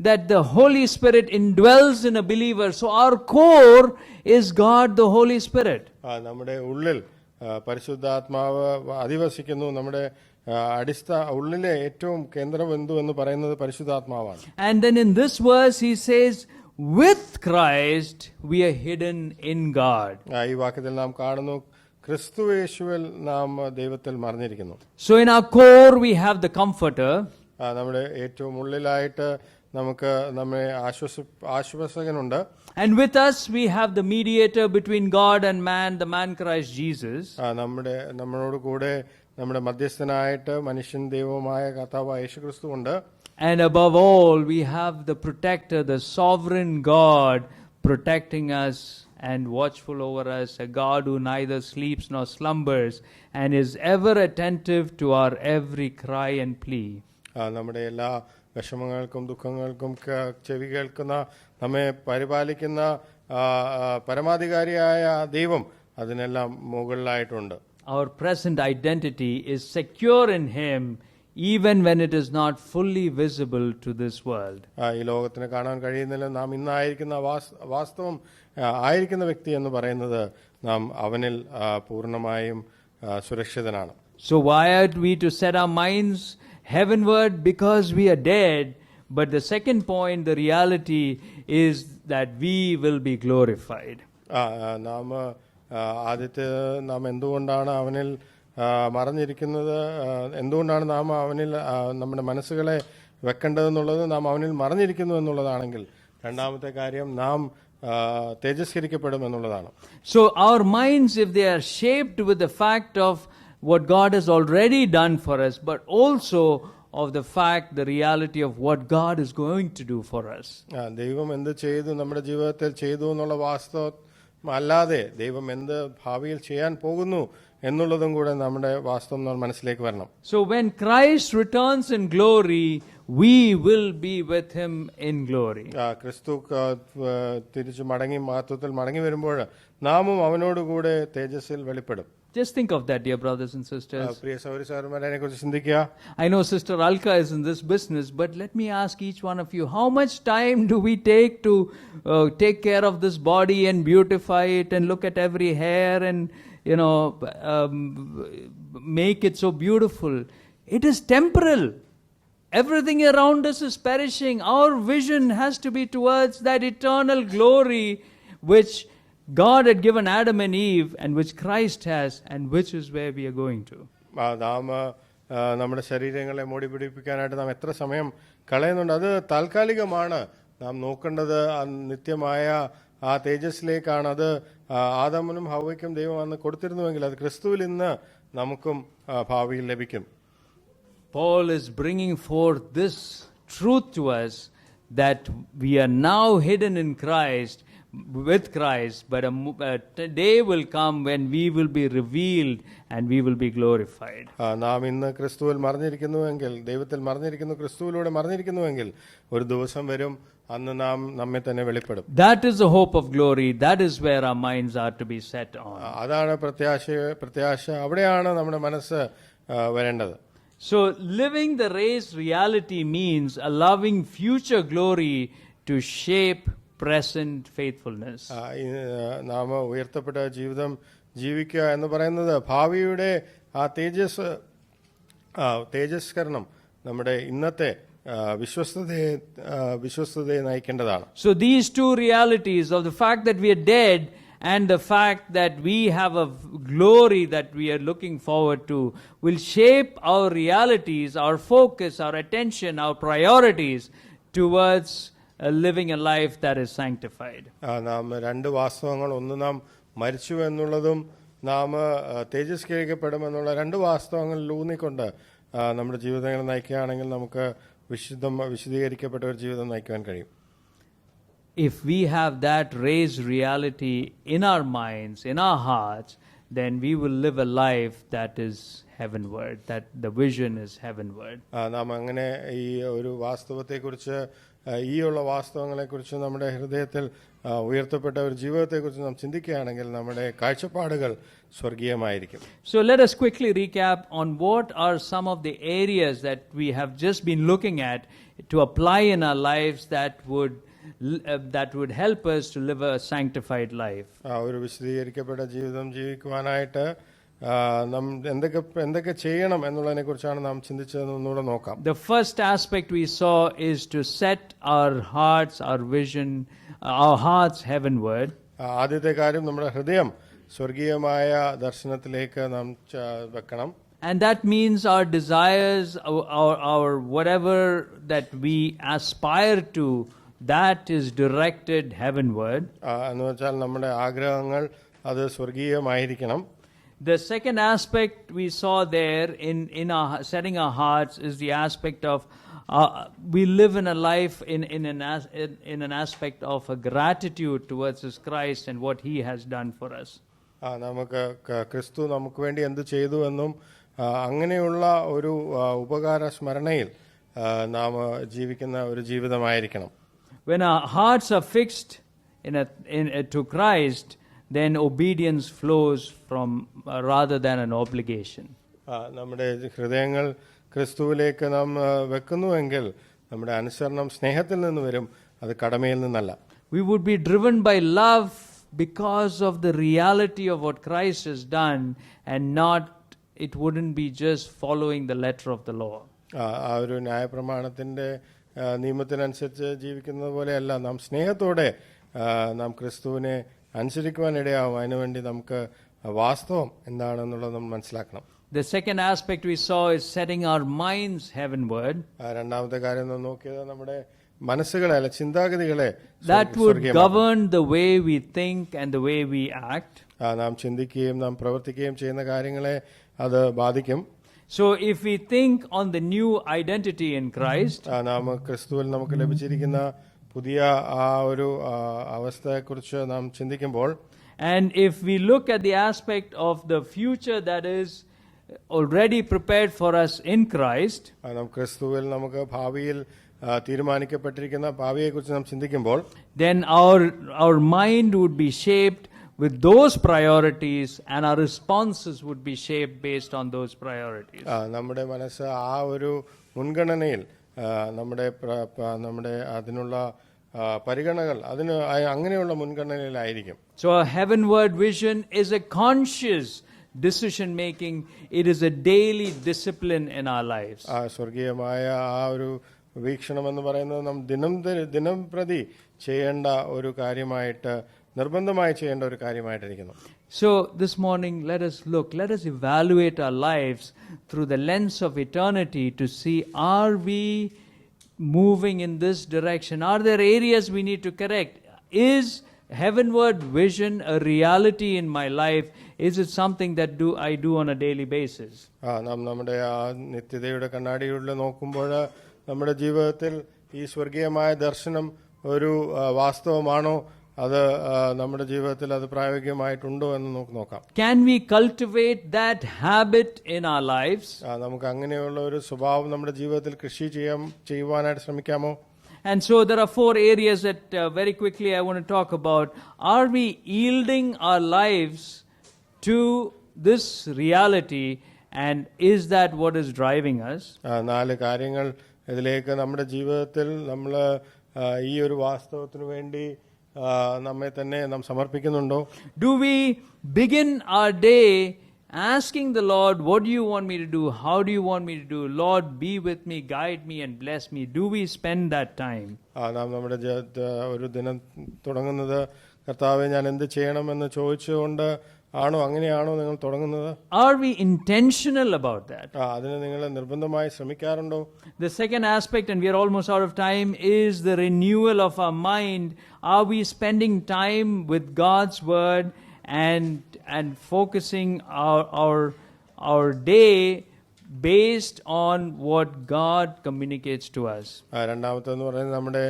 Speaker 1: that the Holy Spirit indwells in a believer. So our core is God the Holy Spirit.
Speaker 2: നമ്മുടെ ഉള്ളിൽ പരിശുദ്ധാത്മാവ് അധിവസിക്കുന്നു. നമ്മുടെ ഉള്ളിലെ ഏറ്റവും കേന്ദ്രബിന്ദു എന്ന് പറയുന്നത് പരിശുദ്ധാത്മാവാണ്.
Speaker 1: And then in this verse he says, with Christ we are hidden in God.
Speaker 2: ഈ വാക്യത്തിൽ നാം കാണുന്നു, ക്രിസ്തു യേശുവിൽ നാം ദൈവത്തിൽ മറഞ്ഞിരിക്കുന്നു.
Speaker 1: So in our core we have the comforter.
Speaker 2: നമ്മുടെ ഏറ്റവും ഉള്ളിലായിട്ട് നമുക്ക് നമ്മെ ആശ്വാസകനുണ്ട്.
Speaker 1: And with us we have the mediator between God and man, the man Christ Jesus.
Speaker 2: നമ്മളോട് കൂടെ നമ്മുടെ മധ്യസ്ഥനായിട്ട് മനുഷ്യൻ ദൈവമായ കർത്താവായ യേശുക്രിസ്തു ഉണ്ട്.
Speaker 1: And above all we have the protector, the sovereign God protecting us and watchful over us, a God who neither sleeps nor slumbers and is ever attentive to our every cry and plea.
Speaker 2: നമ്മുടെ എല്ലാ വിഷമങ്ങൾക്കും ദുഃഖങ്ങൾക്കും ചെവി കേൾക്കുന്ന, നമ്മെ പരിപാലിക്കുന്ന പരമാധികാരിയായ ദൈവം അതിനെല്ലാം മുകളിലായിട്ടുണ്ട്.
Speaker 1: Our present identity is secure in Him, even when it is not fully visible to this world.
Speaker 2: ഈ ലോകത്തിന് കാണാൻ കഴിയുന്നില്ല. നാം ഇന്നായിരിക്കുന്ന വാസ്തവം ആയിരിക്കുന്ന വ്യക്തി എന്ന് പറയുന്നത് നാം അവനിൽ പൂർണ്ണമായും സുരക്ഷിതനാണ്.
Speaker 1: So why are we to set our minds heavenward? Because we are dead. But the second point, the reality is that we will be glorified.
Speaker 2: ആദ്യത്തെ നാം എന്തുകൊണ്ടാണ് അവനിൽ മറഞ്ഞിരിക്കുന്നത്, എന്തുകൊണ്ടാണ് നാം അവനിൽ നമ്മുടെ മനസ്സുകളെ വെക്കേണ്ടതെന്നുള്ളത്, നാം അവനിൽ മറഞ്ഞിരിക്കുന്നു എന്നുള്ളതാണെങ്കിൽ, രണ്ടാമത്തെ കാര്യം നാം തേജസ്കരിക്കപ്പെടും എന്നുള്ളതാണ്.
Speaker 1: So our minds, if they are shaped with the fact of what God has already done for us, but also of the fact, the reality of what God is going to do for us.
Speaker 2: ദൈവം എന്ത് ചെയ്തു, നമ്മുടെ ജീവിതത്തിൽ ചെയ്തു എന്നുള്ള വാസ്തവം അല്ലാതെ ദൈവം എന്ത് ഭാവിയിൽ ചെയ്യാൻ പോകുന്നു എന്നുള്ളതും കൂടെ നമ്മുടെ വാസ്തവം മനസ്സിലേക്ക് വരണം.
Speaker 1: So when Christ returns in glory, we will be with him in glory.
Speaker 2: ക്രിസ്തു തിരിച്ചു മടങ്ങി മഹത്വത്തിൽ മടങ്ങി വരുമ്പോൾ നാമും അവനോട് കൂടെ തേജസ്സിൽ വെളിപ്പെടും.
Speaker 1: Just think of that, dear brothers and sisters.
Speaker 2: പ്രിയ സഹോദരന്മാരെ, അതിനെക്കുറിച്ച് ചിന്തിക്കുക.
Speaker 1: I know Sister Alka is in this business, but let me ask each one of you, how much time do we take to take care of this body and beautify it and look at every hair and, make it so beautiful? It is temporal. Everything around us is perishing. Our vision has to be towards that eternal glory which God had given Adam and Eve and which Christ has, and which is where we are going to.
Speaker 2: നാം നമ്മുടെ ശരീരങ്ങളെ മോടി പിടിപ്പിക്കാനായിട്ട് നാം എത്ര സമയം കളയുന്നുണ്ട്. അത് താൽക്കാലികമാണ്. നാം നോക്കേണ്ടത് നിത്യമായ ആ തേജസ്സിലേക്കാണ്. അത് ആദാമിനും ഹവ്വയ്ക്കും ദൈവം അന്ന് കൊടുത്തിരുന്നുവെങ്കിൽ അത് ക്രിസ്തുവിൽ ഇന്ന് നമുക്കും ഭാവിയിൽ ലഭിക്കും.
Speaker 1: Paul is bringing forth this truth to us, that we are now hidden in Christ, with Christ, but a day will come when we will be revealed and we will be glorified.
Speaker 2: നാം ഇന്ന് ക്രിസ്തുവിൽ മറഞ്ഞിരിക്കുന്നുവെങ്കിൽ, ദൈവത്തിൽ മറഞ്ഞിരിക്കുന്നു, ക്രിസ്തുവിലൂടെ മറഞ്ഞിരിക്കുന്നുവെങ്കിൽ ഒരു ദിവസം വരും അന്ന് നാം നമ്മെ തന്നെ വെളിപ്പെടും.
Speaker 1: That is the hope of glory. That is where our minds are to be set on.
Speaker 2: അതാണ് പ്രത്യാശ. അവിടെയാണ് നമ്മുടെ മനസ്സ് വരേണ്ടത്.
Speaker 1: So living the race reality means allowing future glory to shape present faithfulness.
Speaker 2: നാം ഉയർത്തപ്പെട്ട ജീവിതം ജീവിക്കുക എന്ന് പറയുന്നത് ഭാവിയുടെ ആ തേജസ്കരണം നമ്മുടെ ഇന്നത്തെ വിശ്വസ്തതയെ നയിക്കേണ്ടതാണ്.
Speaker 1: So these two realities of the fact that we are dead and the fact that we have a glory that we are looking forward to will shape our realities, our focus, our attention, our priorities towards living a life that is sanctified.
Speaker 2: നാം രണ്ട് വാസ്തവങ്ങൾ, ഒന്ന് നാം മരിച്ചു എന്നുള്ളതും നാം തേജസ്കരിക്കപ്പെടുമെന്നുള്ള രണ്ട് വാസ്തവങ്ങളിൽ ഊന്നിക്കൊണ്ട് നമ്മുടെ ജീവിതങ്ങൾ നയിക്കുകയാണെങ്കിൽ നമുക്ക് വിശദീകരിക്കപ്പെട്ട ഒരു ജീവിതം നയിക്കുവാൻ കഴിയും.
Speaker 1: If we have that raised reality in our minds, in our hearts, then we will live a life that is heavenward, that the vision is heavenward.
Speaker 2: നാം അങ്ങനെ ഈ ഒരു വാസ്തവത്തെക്കുറിച്ച്, ഈ ഉള്ള വാസ്തവങ്ങളെക്കുറിച്ച് നമ്മുടെ ഹൃദയത്തിൽ ഉയർത്തപ്പെട്ട ഒരു ജീവിതത്തെക്കുറിച്ച് നാം ചിന്തിക്കുകയാണെങ്കിൽ നമ്മുടെ കാഴ്ചപ്പാടുകൾ സ്വർഗീയമായിരിക്കും.
Speaker 1: So let us quickly recap on what are some of the areas that we have just been looking at to apply in our lives that would help us to live a sanctified life.
Speaker 2: ഒരു വിശദീകരിക്കപ്പെട്ട ജീവിതം ജീവിക്കുവാനായിട്ട് നാം എന്തൊക്കെ ചെയ്യണം എന്നുള്ളതിനെ കുറിച്ചാണ് നാം ചിന്തിച്ചതെന്ന് ഒന്നുകൂടെ നോക്കാം.
Speaker 1: The first aspect we saw is to set our hearts, our vision, our hearts heavenward.
Speaker 2: ആദ്യത്തെ കാര്യം നമ്മുടെ ഹൃദയം സ്വർഗീയമായ ദർശനത്തിലേക്ക് നാം വെക്കണം.
Speaker 1: And that means our desires, our whatever that we aspire to, that is directed heavenward.
Speaker 2: എന്ന് വെച്ചാൽ നമ്മുടെ ആഗ്രഹങ്ങൾ അത് സ്വർഗീയമായിരിക്കണം.
Speaker 1: The second aspect we saw there in our setting our hearts is the aspect of we live in a life in an aspect of a gratitude towards His Christ and what He has done for us.
Speaker 2: നമുക്ക് ക്രിസ്തു നമുക്ക് വേണ്ടി എന്ത് ചെയ്തു എന്നും അങ്ങനെയുള്ള ഒരു ഉപകാര സ്മരണയിൽ നാം ജീവിക്കുന്ന ഒരു ജീവിതമായിരിക്കണം.
Speaker 1: When our hearts are fixed to Christ, then obedience flows from rather than an obligation.
Speaker 2: നമ്മുടെ ഹൃദയങ്ങൾ ക്രിസ്തുവിലേക്ക് നാം വെക്കുന്നുവെങ്കിൽ നമ്മുടെ അനുസരണം സ്നേഹത്തിൽ നിന്ന് വരും, അത് കടമയിൽ നിന്നല്ല.
Speaker 1: We would be driven by love because of the reality of what Christ has done, and it wouldn't be just following the letter of the law.
Speaker 2: ആ ഒരു ന്യായപ്രമാണത്തിന്റെ നിയമത്തിനനുസരിച്ച് ജീവിക്കുന്നത് പോലെയല്ല, നാം സ്നേഹത്തോടെ നാം ക്രിസ്തുവിനെ അനുസരിക്കുവാനിടയാവും. അതിനുവേണ്ടി നമുക്ക് വാസ്തവം എന്താണെന്നുള്ളത് നമ്മൾ മനസ്സിലാക്കണം.
Speaker 1: The second aspect we saw is setting our minds heavenward.
Speaker 2: രണ്ടാമത്തെ കാര്യം നാം നോക്കിയത് നമ്മുടെ മനസ്സുകളെ അല്ല ചിന്താഗതികളെ
Speaker 1: that would govern the way we think and the way we act.
Speaker 2: നാം ചിന്തിക്കുകയും നാം പ്രവർത്തിക്കുകയും ചെയ്യുന്ന കാര്യങ്ങളെ അത് ബാധിക്കും.
Speaker 1: So if we think on the new identity in Christ,
Speaker 2: നാം ക്രിസ്തുവിൽ നമുക്ക് ലഭിച്ചിരിക്കുന്ന പുതിയ ആ ഒരു അവസ്ഥയെക്കുറിച്ച് നാം ചിന്തിക്കുമ്പോൾ,
Speaker 1: and if we look at the aspect of the future that is already prepared for us in Christ,
Speaker 2: നാം ക്രിസ്തുവിൽ നമുക്ക് ഭാവിയിൽ തീരുമാനിക്കപ്പെട്ടിരിക്കുന്ന ഭാവിയെക്കുറിച്ച് നാം ചിന്തിക്കുമ്പോൾ,
Speaker 1: then our mind would be shaped with those priorities and our responses would be shaped based on those priorities.
Speaker 2: നമ്മുടെ മനസ്സ് ആ ഒരു മുൻഗണനയിൽ നമ്മുടെ അതിനുള്ള പരിഗണനകൾ അങ്ങനെയുള്ള മുൻഗണനയിലായിരിക്കും.
Speaker 1: So a heavenward vision is a conscious decision making. It is a daily discipline in our lives.
Speaker 2: സ്വർഗീയമായ ആ ഒരു വീക്ഷണം എന്ന് പറയുന്നത് നാം ദിനം പ്രതി ചെയ്യേണ്ട ഒരു കാര്യമായിട്ട്, നിർബന്ധമായി ചെയ്യേണ്ട ഒരു കാര്യമായിട്ടിരിക്കുന്നു.
Speaker 1: So this morning let us evaluate our lives through the lens of eternity to see, are we moving in this direction? Are there areas we need to correct? Is heavenward vision a reality in my life? Is it something that I do on a daily basis?
Speaker 2: നാം നമ്മുടെ ആ നിത്യതയുടെ കണ്ണാടികളിൽ നോക്കുമ്പോൾ നമ്മുടെ ജീവിതത്തിൽ ഈ സ്വർഗീയമായ ദർശനം ഒരു വാസ്തവമാണോ, അത് നമ്മുടെ ജീവിതത്തിൽ അത് പ്രായോഗികമായിട്ടുണ്ടോ എന്ന് നമുക്ക് നോക്കാം.
Speaker 1: Can we cultivate that habit in our lives?
Speaker 2: നമുക്ക് അങ്ങനെയുള്ള ഒരു സ്വഭാവം നമ്മുടെ ജീവിതത്തിൽ ചെയ്യുവാനായിട്ട് ശ്രമിക്കാമോ?
Speaker 1: And so there are 4 areas that very quickly I want to talk about. Are we yielding our lives to this reality, and is that what is driving us?
Speaker 2: 4 കാര്യങ്ങൾ ഇതിലേക്ക് നമ്മുടെ ജീവിതത്തിൽ നമ്മൾ ഈ ഒരു വാസ്തവത്തിനു വേണ്ടി നമ്മെ തന്നെ നാം സമർപ്പിക്കുന്നുണ്ടോ?
Speaker 1: Do we begin our day asking the Lord, what do you want me to do? How do you want me to do? Lord, be with me, guide me and bless me. Do we spend that time?
Speaker 2: നാം നമ്മുടെ ഒരു ദിനം തുടങ്ങുന്നത് കർത്താവേ ഞാൻ എന്ത് ചെയ്യണമെന്ന് ചോദിച്ചുകൊണ്ട് ആണോ, അങ്ങനെയാണോ നിങ്ങൾ തുടങ്ങുന്നത്?
Speaker 1: Are we intentional about that?
Speaker 2: അതിന് നിങ്ങൾ നിർബന്ധമായി ശ്രമിക്കാറുണ്ടോ?
Speaker 1: The second aspect, and we are almost out of time, is the renewal of our mind. Are we spending time with God's word and focusing our day based on what God communicates to us?
Speaker 2: രണ്ടാമത്തെന്ന് പറയുന്നത് നമ്മുടെ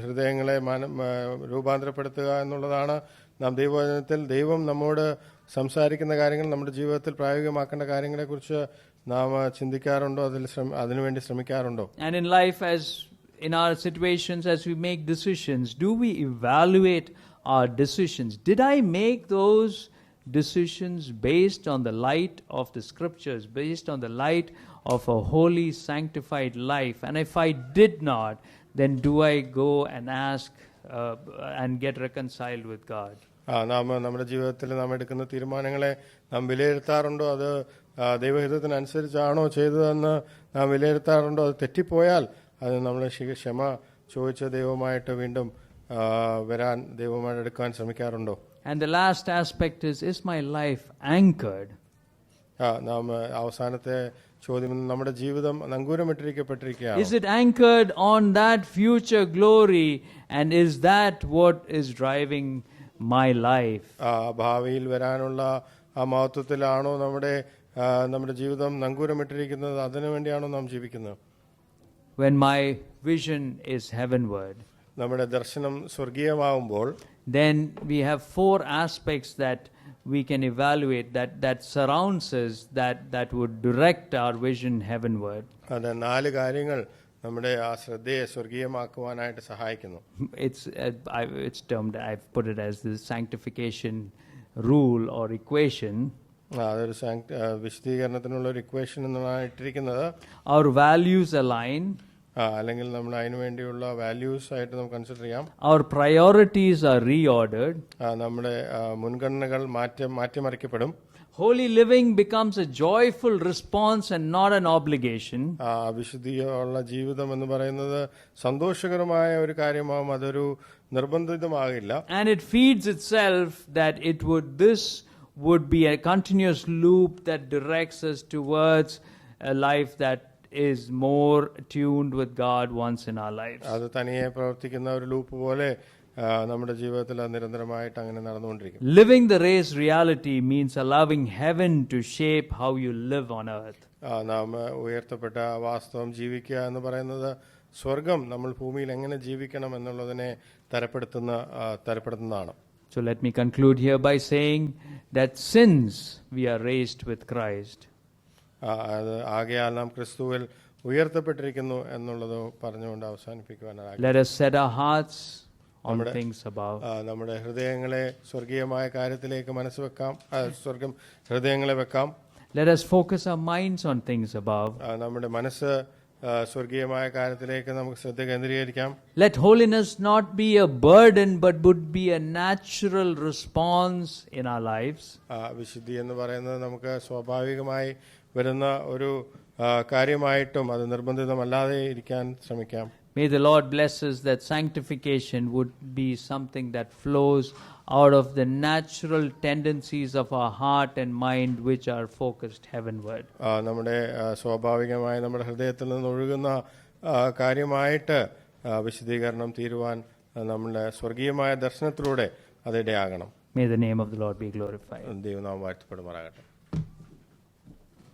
Speaker 2: ഹൃദയങ്ങളെ രൂപാന്തരപ്പെടുത്തുക എന്നുള്ളതാണ്. നാം ദൈവവചനത്തിൽ ദൈവം നമ്മോട് സംസാരിക്കുന്ന കാര്യങ്ങൾ നമ്മുടെ ജീവിതത്തിൽ പ്രായോഗികമാക്കേണ്ട കാര്യങ്ങളെക്കുറിച്ച് നാം ചിന്തിക്കാറുണ്ടോ, അതിനുവേണ്ടി ശ്രമിക്കാറുണ്ടോ?
Speaker 1: And in life, as in our situations, as we make decisions, do we evaluate our decisions? Did I make those decisions based on the light of the scriptures, based on the light of a holy, sanctified life? And if I did not, then do I go and ask and get reconciled with God?
Speaker 2: നാം നമ്മുടെ ജീവിതത്തിൽ നാം എടുക്കുന്ന തീരുമാനങ്ങളെ നാം വിലയിരുത്താറുണ്ടോ? അത് ദൈവഹിതത്തിനനുസരിച്ചാണോ ചെയ്തതെന്ന് നാം വിലയിരുത്താറുണ്ടോ? അത് തെറ്റിപ്പോയാൽ അത് നമ്മൾ ക്ഷമ ചോദിച്ച ദൈവമായിട്ട് വീണ്ടും വരാൻ ദൈവമായിട്ട് എടുക്കാൻ ശ്രമിക്കാറുണ്ടോ?
Speaker 1: And the last aspect is my life anchored?
Speaker 2: നാം അവസാനത്തെ ചോദ്യം, നമ്മുടെ ജീവിതം നങ്കൂരമിട്ടിരിക്കപ്പെട്ടിരിക്കുകയാണ്.
Speaker 1: Is it anchored on that future glory, and is that what is driving my life?
Speaker 2: ഭാവിയിൽ വരാനുള്ള ആ മഹത്വത്തിലാണോ നമ്മുടെ ജീവിതം നങ്കൂരമിട്ടിരിക്കുന്നത്? അതിനു വേണ്ടിയാണോ നാം ജീവിക്കുന്നത്?
Speaker 1: When my vision is heavenward,
Speaker 2: നമ്മുടെ ദർശനം സ്വർഗീയമാവുമ്പോൾ, then
Speaker 1: we have 4 aspects that we can evaluate that surrounds us, that would direct our vision heavenward.
Speaker 2: അത് 4 കാര്യങ്ങൾ നമ്മുടെ ആ ശ്രദ്ധയെ സ്വർഗീയമാക്കുവാനായിട്ട് സഹായിക്കുന്നു.
Speaker 1: It's termed, I've put it as the sanctification rule or equation.
Speaker 2: അതൊരു വിശദീകരണത്തിനുള്ള ഒരു ഇക്വേഷൻ എന്നാണ് ഇട്ടിരിക്കുന്നത്.
Speaker 1: Our values align.
Speaker 2: അല്ലെങ്കിൽ നമ്മൾ അതിനു വേണ്ടിയുള്ള വാല്യൂസ് ആയിട്ട് നമുക്ക് കൺസിഡർ ചെയ്യാം.
Speaker 1: Our priorities are reordered.
Speaker 2: നമ്മുടെ മുൻഗണനകൾ മാറ്റിമറിക്കപ്പെടും.
Speaker 1: Holy living becomes a joyful response and not an obligation.
Speaker 2: വിശുദ്ധിയുള്ള ജീവിതം എന്ന് പറയുന്നത് സന്തോഷകരമായ ഒരു കാര്യമാവും, അതൊരു നിർബന്ധിതമാകില്ല.
Speaker 1: And it feeds itself that this would be a continuous loop that directs us towards a life that is more tuned with God once in our lives.
Speaker 2: അത് തനിയെ പ്രവർത്തിക്കുന്ന ഒരു ലൂപ്പ് പോലെ നമ്മുടെ ജീവിതത്തിൽ നിരന്തരമായിട്ട് അങ്ങനെ നടന്നുകൊണ്ടിരിക്കും.
Speaker 1: Living the race reality means allowing heaven to shape how you live on earth.
Speaker 2: നാം ഉയർത്തപ്പെട്ട വാസ്തവം ജീവിക്കുക എന്ന് പറയുന്നത് സ്വർഗം നമ്മൾ ഭൂമിയിൽ എങ്ങനെ ജീവിക്കണം എന്നുള്ളതിനെ തരപ്പെടുത്തുന്നതാണ്.
Speaker 1: So let me conclude here by saying that since we are raised with Christ,
Speaker 2: ആകയാൽ നാം ക്രിസ്തുവിൽ ഉയർത്തപ്പെട്ടിരിക്കുന്നു എന്നുള്ളത് പറഞ്ഞുകൊണ്ട് അവസാനിപ്പിക്കുവാനാണ്.
Speaker 1: Let us set our hearts on things above.
Speaker 2: നമ്മുടെ ഹൃദയങ്ങളെ സ്വർഗീയമായ കാര്യത്തിലേക്ക് ഹൃദയങ്ങളെ വെക്കാം.
Speaker 1: Let us focus our minds on things above.
Speaker 2: നമ്മുടെ മനസ്സ് സ്വർഗീയമായ കാര്യത്തിലേക്ക് നമുക്ക് ശ്രദ്ധ കേന്ദ്രീകരിക്കാം.
Speaker 1: Let holiness not be a burden but would be a natural response in our lives.
Speaker 2: വിശുദ്ധി എന്ന് പറയുന്നത് നമുക്ക് സ്വാഭാവികമായി വരുന്ന ഒരു കാര്യമായിട്ടും അത് നിർബന്ധിതമല്ലാതെ ഇരിക്കാൻ ശ്രമിക്കാം.
Speaker 1: May the Lord bless us that sanctification would be something that flows out of the natural tendencies of our heart and mind which are focused heavenward.
Speaker 2: നമ്മുടെ സ്വാഭാവികമായ നമ്മുടെ ഹൃദയത്തിൽ നിന്ന് ഒഴുകുന്ന കാര്യമായിട്ട് വിശുദ്ധീകരണം തീരുവാൻ നമ്മുടെ സ്വർഗീയമായ ദർശനത്തിലൂടെ അതിടയാകണം.
Speaker 1: May the name of the Lord be glorified.
Speaker 2: ദൈവനാമം വാഴ്ത്തപ്പെടുമാറാകട്ടെ.